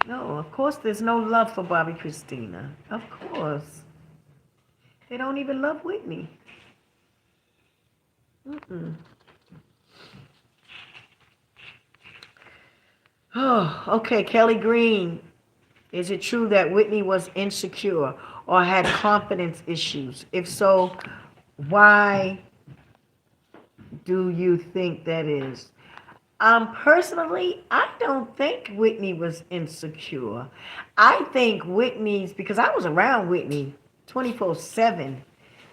No, of course there's no love for Bobby Christina. Of course. They don't even love Whitney. Mm-mm. Oh, okay, Kelly Green. Is it true that Whitney was insecure or had confidence issues? If so, why do you think that is? Personally, I don't think Whitney was insecure. I think Whitney's, because I was around Whitney 24/7,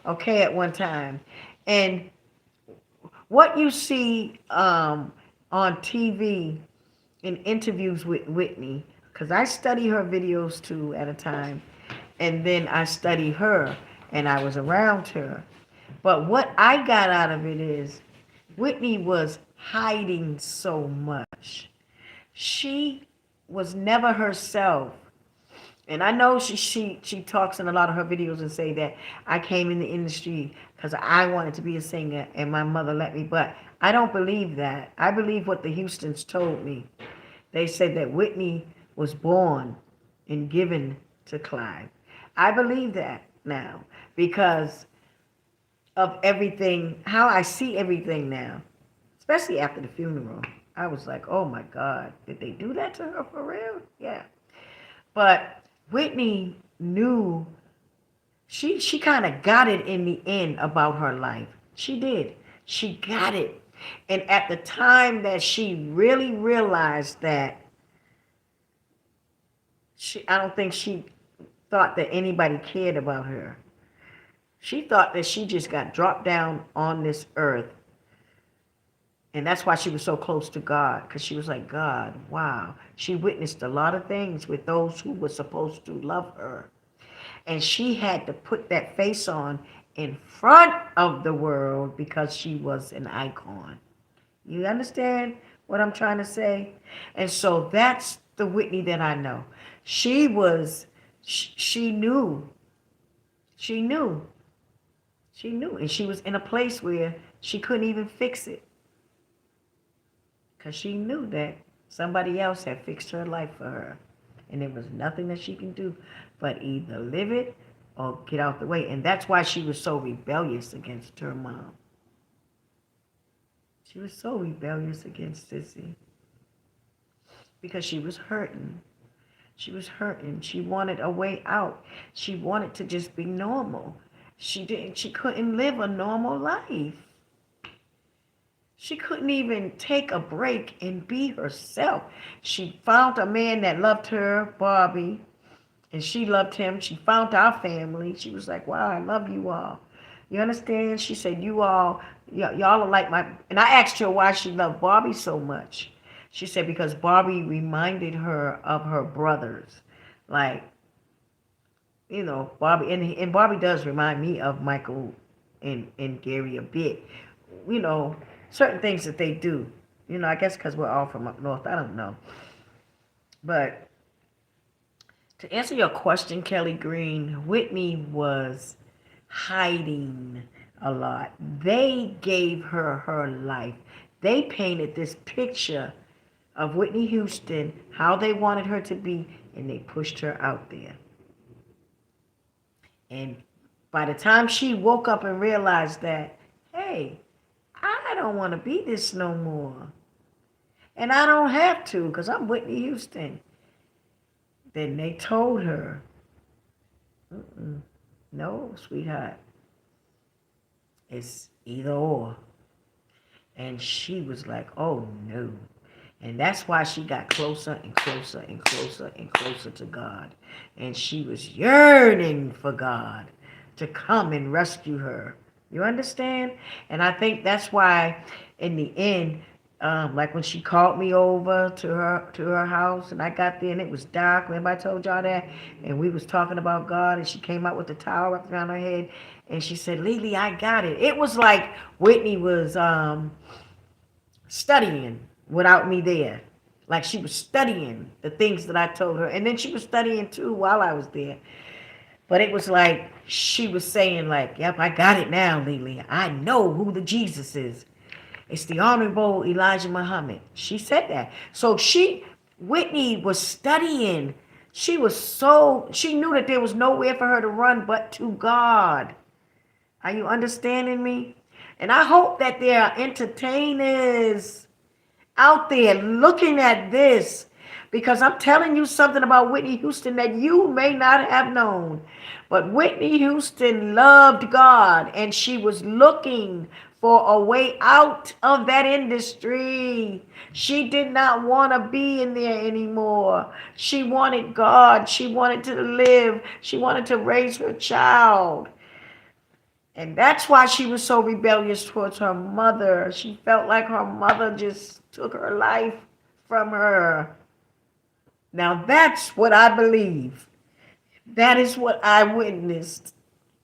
okay, at one time. And what you see on TV in interviews with Whitney, because I study her videos too at a time, and then I study her, and I was around her. But what I got out of it is Whitney was hiding so much. She was never herself. And I know she talks in a lot of her videos and say that I came in the industry because I wanted to be a singer and my mother let me. But I don't believe that. I believe what the Houstons told me. They said that Whitney was born and given to Clive. I believe that now because of everything, how I see everything now, especially after the funeral. I was like, oh my God, did they do that to her for real? Yeah. But Whitney knew, she kind of got it in the end about her life. She did. She got it. And at the time that she really realized that, I don't think she thought that anybody cared about her. She thought that she just got dropped down on this earth. And that's why she was so close to God, because she was like, God, wow. She witnessed a lot of things with those who were supposed to love her. And she had to put that face on in front of the world because she was an icon. You understand what I'm trying to say? And so that's the Whitney that I know. She knew. She knew. She knew. And she was in a place where she couldn't even fix it. Because she knew that somebody else had fixed her life for her. And there was nothing that she can do but either live it or get out the way. And that's why she was so rebellious against her mom. She was so rebellious against Sissy. Because she was hurting. She was hurting. She wanted a way out. She wanted to just be normal. She couldn't live a normal life. She couldn't even take a break and be herself. She found a man that loved her, Bobby, and she loved him. She found our family. She was like, wow, I love you all. You understand? She said, y'all are like my... And I asked her why she loved Bobby so much. She said because Bobby reminded her of her brothers. Like, Bobby... And Bobby does remind me of Michael and Gary a bit. Certain things that they do. I guess because we're all from up north. I don't know. But To answer your question, Kelly Green, Whitney was hiding a lot. They gave her her life. They painted this picture of Whitney Houston, how they wanted her to be, and they pushed her out there. And by the time she woke up and realized that, hey, I don't want to be this no more. And I don't have to because I'm Whitney Houston. Then they told her, no, sweetheart, it's either or. And she was like, oh no. And that's why she got closer and closer and closer and closer to God. And she was yearning for God to come and rescue her. You understand? And I think that's why in the end, like when she called me over to her house and I got there and it was dark. Remember I told y'all that? And we was talking about God and she came out with the towel wrapped around her head and she said, Lily, I got it. It was like Whitney was studying without me there. Like she was studying the things that I told her. And then she was studying too while I was there. But it was like she was saying like, yep, I got it now, Lily. I know who the Jesus is. It's the Honorable Elijah Muhammad. She said that. So Whitney was studying. She knew that there was nowhere for her to run but to God. Are you understanding me? And I hope that there are entertainers out there looking at this because I'm telling you something about Whitney Houston that you may not have known. But Whitney Houston loved God and she was looking for a way out of that industry. She did not want to be in there anymore. She wanted God. She wanted to live. She wanted to raise her child. And that's why she was so rebellious towards her mother. She felt like her mother just took her life from her. Now that's what I believe. That is what I witnessed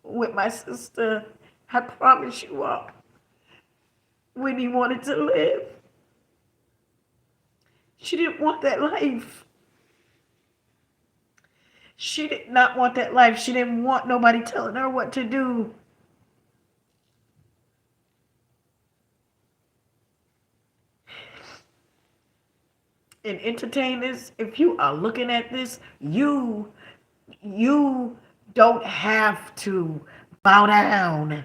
with my sister. I promise you all. Whitney wanted to live. She didn't want that life. She did not want that life. She didn't want nobody telling her what to do. And entertainers, if you are looking at this, you don't have to bow down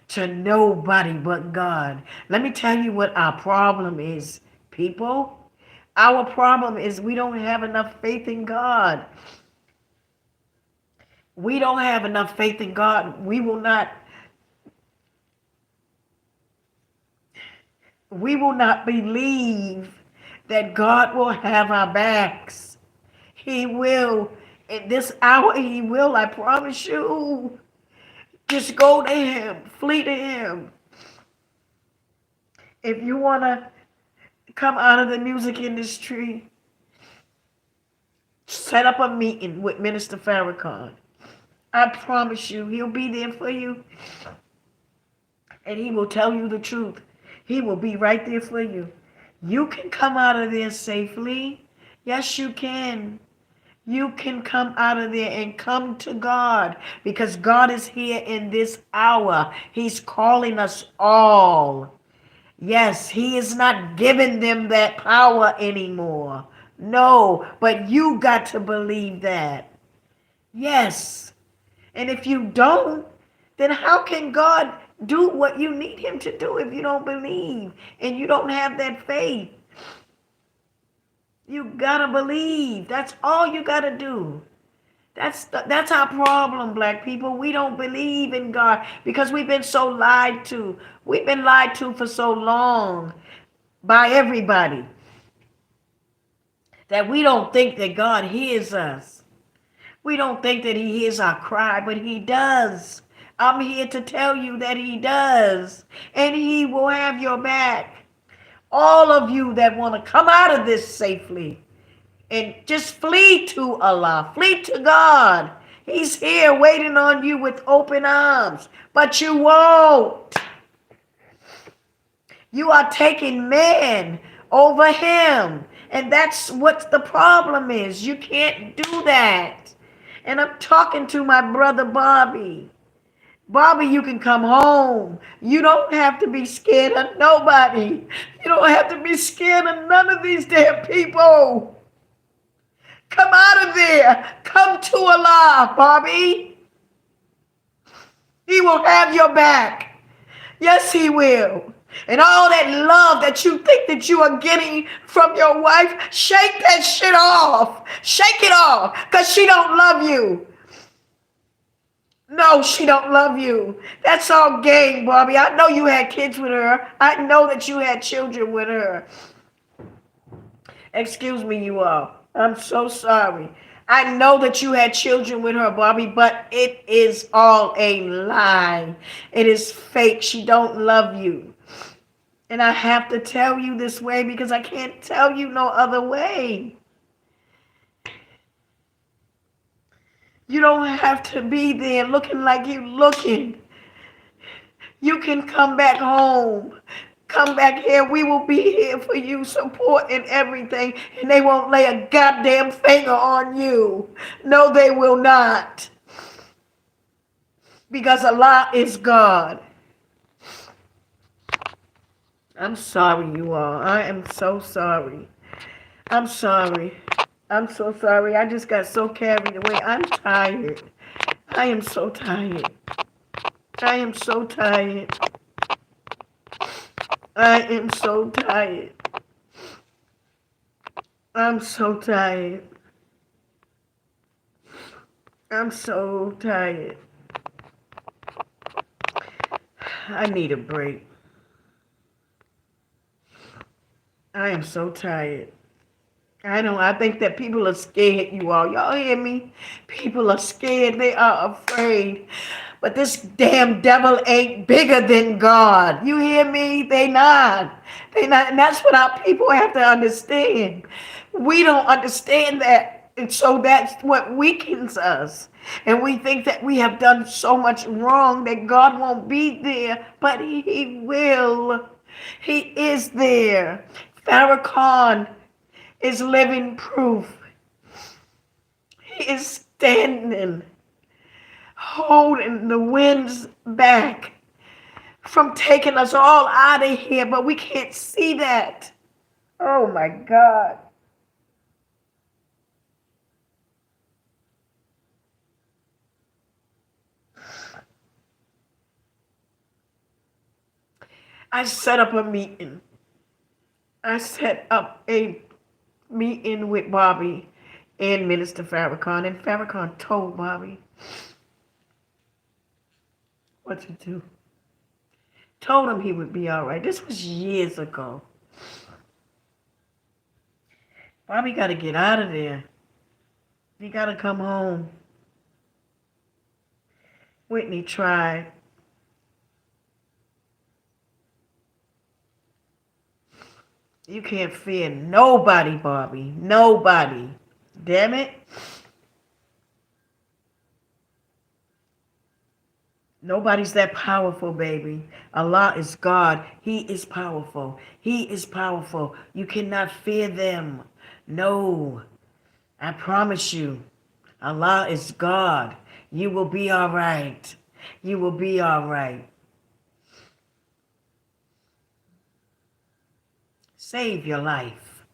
to nobody but God. Let me tell you what our problem is, people. Our problem is we don't have enough faith in God. We don't have enough faith in God. We will not believe that God will have our backs. He will. In this hour, he will. I promise you. Just go to him. Flee to him. If you want to come out of the music industry, set up a meeting with Minister Farrakhan. I promise you, he'll be there for you. And he will tell you the truth. He will be right there for you. You can come out of there safely. Yes, you can. You can come out of there and come to God because God is here in this hour. He's calling us all. Yes, he is not giving them that power anymore. No, but you got to believe that. Yes. And if you don't, then how can God do what you need him to do if you don't believe and you don't have that faith? You gotta believe. That's all you gotta do. That's our problem, black people. We don't believe in God because we've been so lied to. We've been lied to for so long by everybody that we don't think that God hears us. We don't think that he hears our cry, but he does. I'm here to tell you that he does. And he will have your back. All of you that want to come out of this safely and just flee to Allah, flee to God. He's here waiting on you with open arms, but you won't. You are taking man over him. And that's what the problem is. You can't do that. And I'm talking to my brother Bobby. Bobby, you can come home. You don't have to be scared of nobody. You don't have to be scared of none of these damn people. Come out of there. Come to Allah, Bobby. He will have your back. Yes, he will. And all that love that you think that you are getting from your wife, shake that shit off. Shake it off, because she don't love you. No, she don't love you. That's all game, Bobby. I know you had kids with her. I know that you had children with her. Excuse me, you all. I'm so sorry. I know that you had children with her, Bobby, but it is all a lie. It is fake. She don't love you. And I have to tell you this way because I can't tell you no other way. You don't have to be there looking like you looking. You can come back home. Come back here. We will be here for you, support and everything. And they won't lay a goddamn finger on you. No, they will not. Because Allah is God. I'm sorry, you all. I am so sorry. I'm sorry. I'm so sorry. I just got so carried away. I'm tired. I am so tired. I am so tired. I am so tired. I'm so tired. I'm so tired. I need a break. I am so tired. I think that people are scared, you all. Y'all hear me? People are scared. They are afraid. But this damn devil ain't bigger than God. You hear me? They not. They not. And that's what our people have to understand. We don't understand that. And so that's what weakens us. And we think that we have done so much wrong that God won't be there. But he will. He is there. Farrakhan is living proof. He is standing, holding the winds back from taking us all out of here, but we can't see that. Oh my God. I set up a meeting. I set up a meeting with Bobby and Minister Farrakhan, and Farrakhan told Bobby what to do. Told him he would be all right. This was years ago. Bobby got to get out of there. He got to come home. Whitney tried. You can't fear nobody, Bobby. Nobody. Damn it. Nobody's that powerful, baby. Allah is God. He is powerful. He is powerful. You cannot fear them. No. I promise you. Allah is God. You will be all right. You will be all right. Save your life.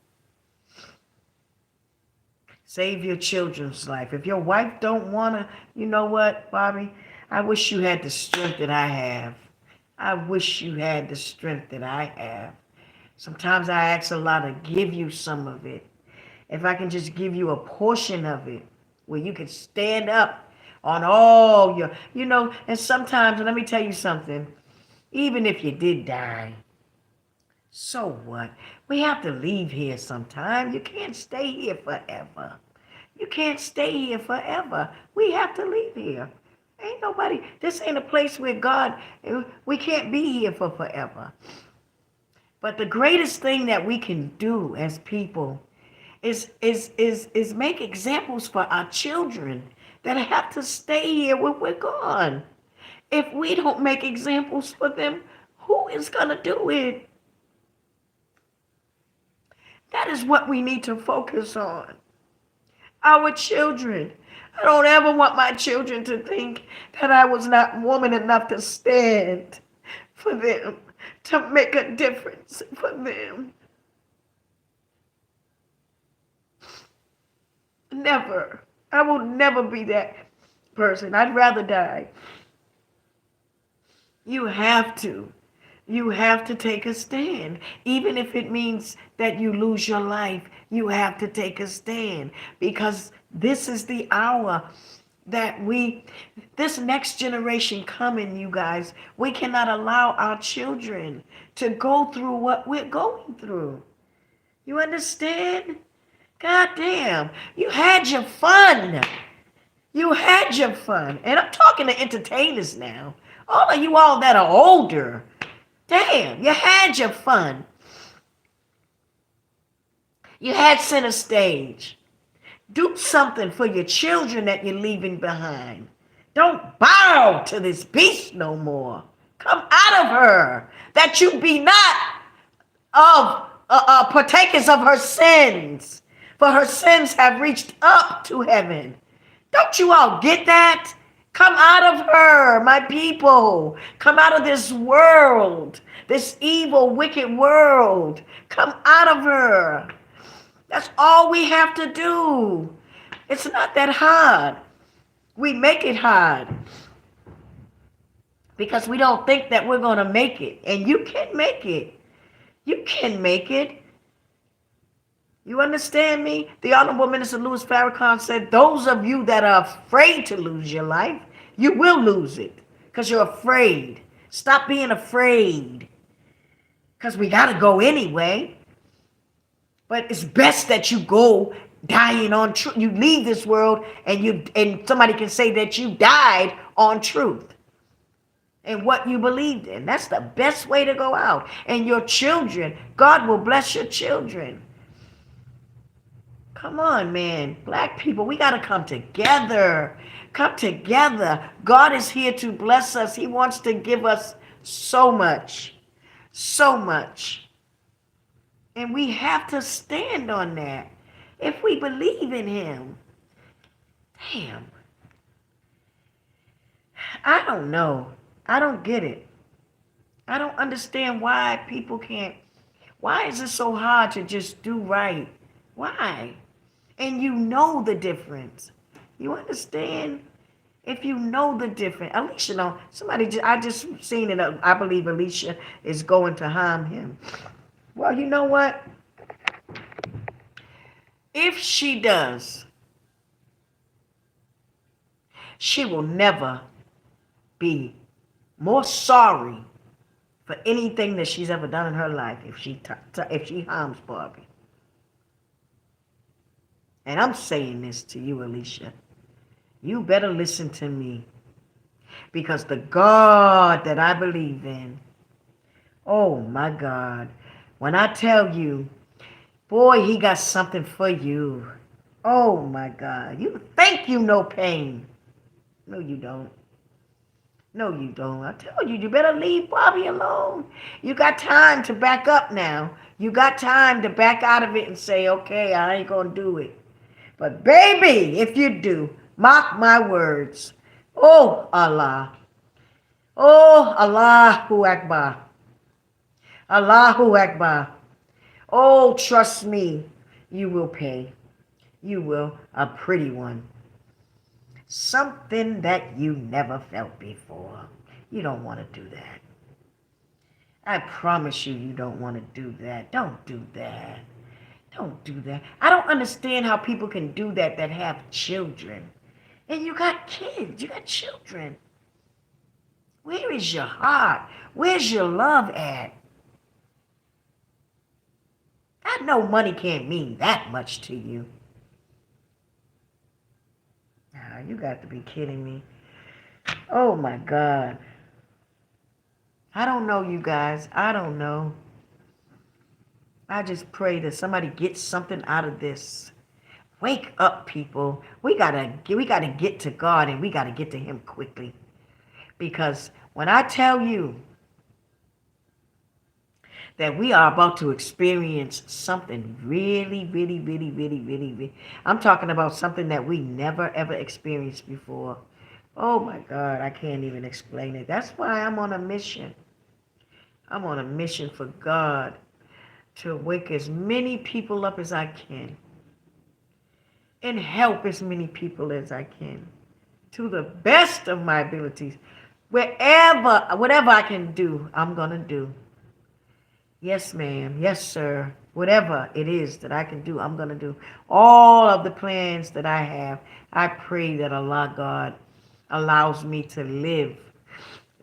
Save your children's life. If your wife don't want to, you know what, Bobby? I wish you had the strength that I have. I wish you had the strength that I have. Sometimes I ask Allah to give you some of it. If I can just give you a portion of it, where you can stand up on all your, and sometimes, and let me tell you something, even if you did die, so what? We have to leave here sometime. You can't stay here forever. You can't stay here forever. We have to leave here. Ain't nobody, this ain't a place where God, we can't be here for forever. But the greatest thing that we can do as people is make examples for our children that have to stay here when we're gone. If we don't make examples for them, who is going to do it? That is what we need to focus on. Our children. I don't ever want my children to think that I was not woman enough to stand for them, to make a difference for them. Never. I will never be that person. I'd rather die. You have to. You have to take a stand. Even if it means that you lose your life, you have to take a stand. Because this is the hour that this next generation coming, you guys, we cannot allow our children to go through what we're going through. You understand? God damn, you had your fun. You had your fun. And I'm talking to entertainers now. All of you all that are older, damn, you had your fun. You had center stage. Do something for your children that you're leaving behind. Don't bow to this beast no more. Come out of her, that you be not of partakers of her sins, for her sins have reached up to heaven. Don't you all get that? Come out of her, my people. Come out of this world, this evil, wicked world. Come out of her. That's all we have to do. It's not that hard. We make it hard because we don't think that we're going to make it. And you can make it. You can make it. You understand me? The Honorable Minister Louis Farrakhan said, those of you that are afraid to lose your life, you will lose it because you're afraid. Stop being afraid because we got to go anyway. But it's best that you go dying on truth. You leave this world and somebody can say that you died on truth and what you believed in. That's the best way to go out. And your children, God will bless your children. Come on, man. Black people, we got to come together. Come together. God is here to bless us. He wants to give us so much. So much. And we have to stand on that. If we believe in him. Damn. I don't know. I don't get it. I don't understand why people can't. Why is it so hard to just do right? Why? And you know the difference. You understand? If you know the difference. Alicia, no, I just seen it. I believe Alicia is going to harm him. Well, you know what? If she does, she will never be more sorry for anything that she's ever done in her life if she harms Barbie. And I'm saying this to you, Alicia. You better listen to me. Because the God that I believe in, oh my God, when I tell you, boy, he got something for you. Oh my God. You think you know pain. No, you don't. No, you don't. I tell you, you better leave Bobby alone. You got time to back up now. You got time to back out of it and say, okay, I ain't going to do it. But baby, if you do, mark my words. Oh, Allah. Oh, Allahu Akbar. Allahu Akbar. Oh, trust me, you will pay. You will, a pretty one. Something that you never felt before. You don't want to do that. I promise you, you don't want to do that. Don't do that. Don't do that. I don't understand how people can do that have children. And you got kids. You got children. Where is your heart? Where's your love at? I know money can't mean that much to you. Nah, you got to be kidding me. Oh my God. I don't know, you guys. I don't know. I just pray that somebody gets something out of this. Wake up, people. We gotta get to God, and we gotta get to him quickly. Because when I tell you that we are about to experience something really, really, really, really, really, really. I'm talking about something that we never ever experienced before. Oh my God, I can't even explain it. That's why I'm on a mission. I'm on a mission for God to wake as many people up as I can and help as many people as I can to the best of my abilities. Whatever I can do, I'm going to do. Yes, ma'am. Yes, sir. Whatever it is that I can do, I'm going to do. All of the plans that I have, I pray that Allah God allows me to live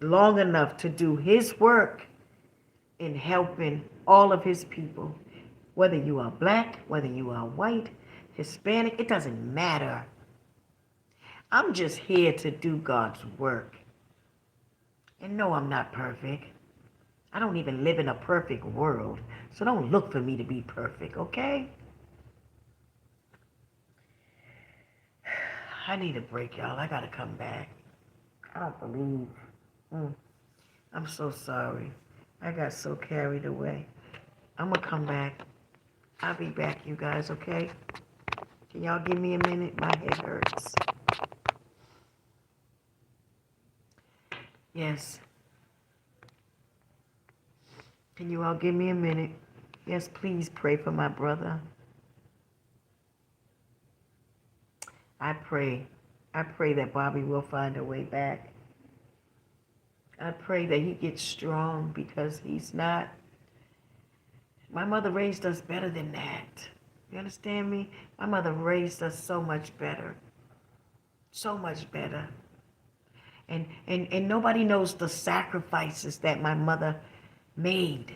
long enough to do His work in helping all of His people. Whether you are black, whether you are white, Hispanic, it doesn't matter. I'm just here to do God's work. And no, I'm not perfect. I don't even live in a perfect world. So don't look for me to be perfect, okay? I need a break, y'all. I gotta come back. I don't believe. I'm so sorry. I got so carried away. I'm gonna come back. I'll be back, you guys, okay? Can y'all give me a minute? My head hurts. Yes. Can you all give me a minute? Yes, please pray for my brother. I pray. I pray that Bobby will find a way back. I pray that he gets strong because he's not. My mother raised us better than that. You understand me? My mother raised us so much better. So much better. And nobody knows the sacrifices that my mother made.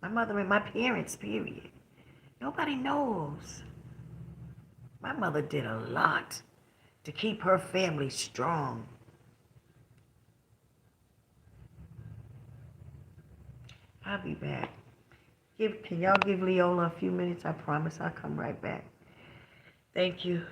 My mother and my parents, period. Nobody knows. My mother did a lot to keep her family strong. I'll be back. Can y'all give Leola a few minutes? I promise I'll come right back. Thank you.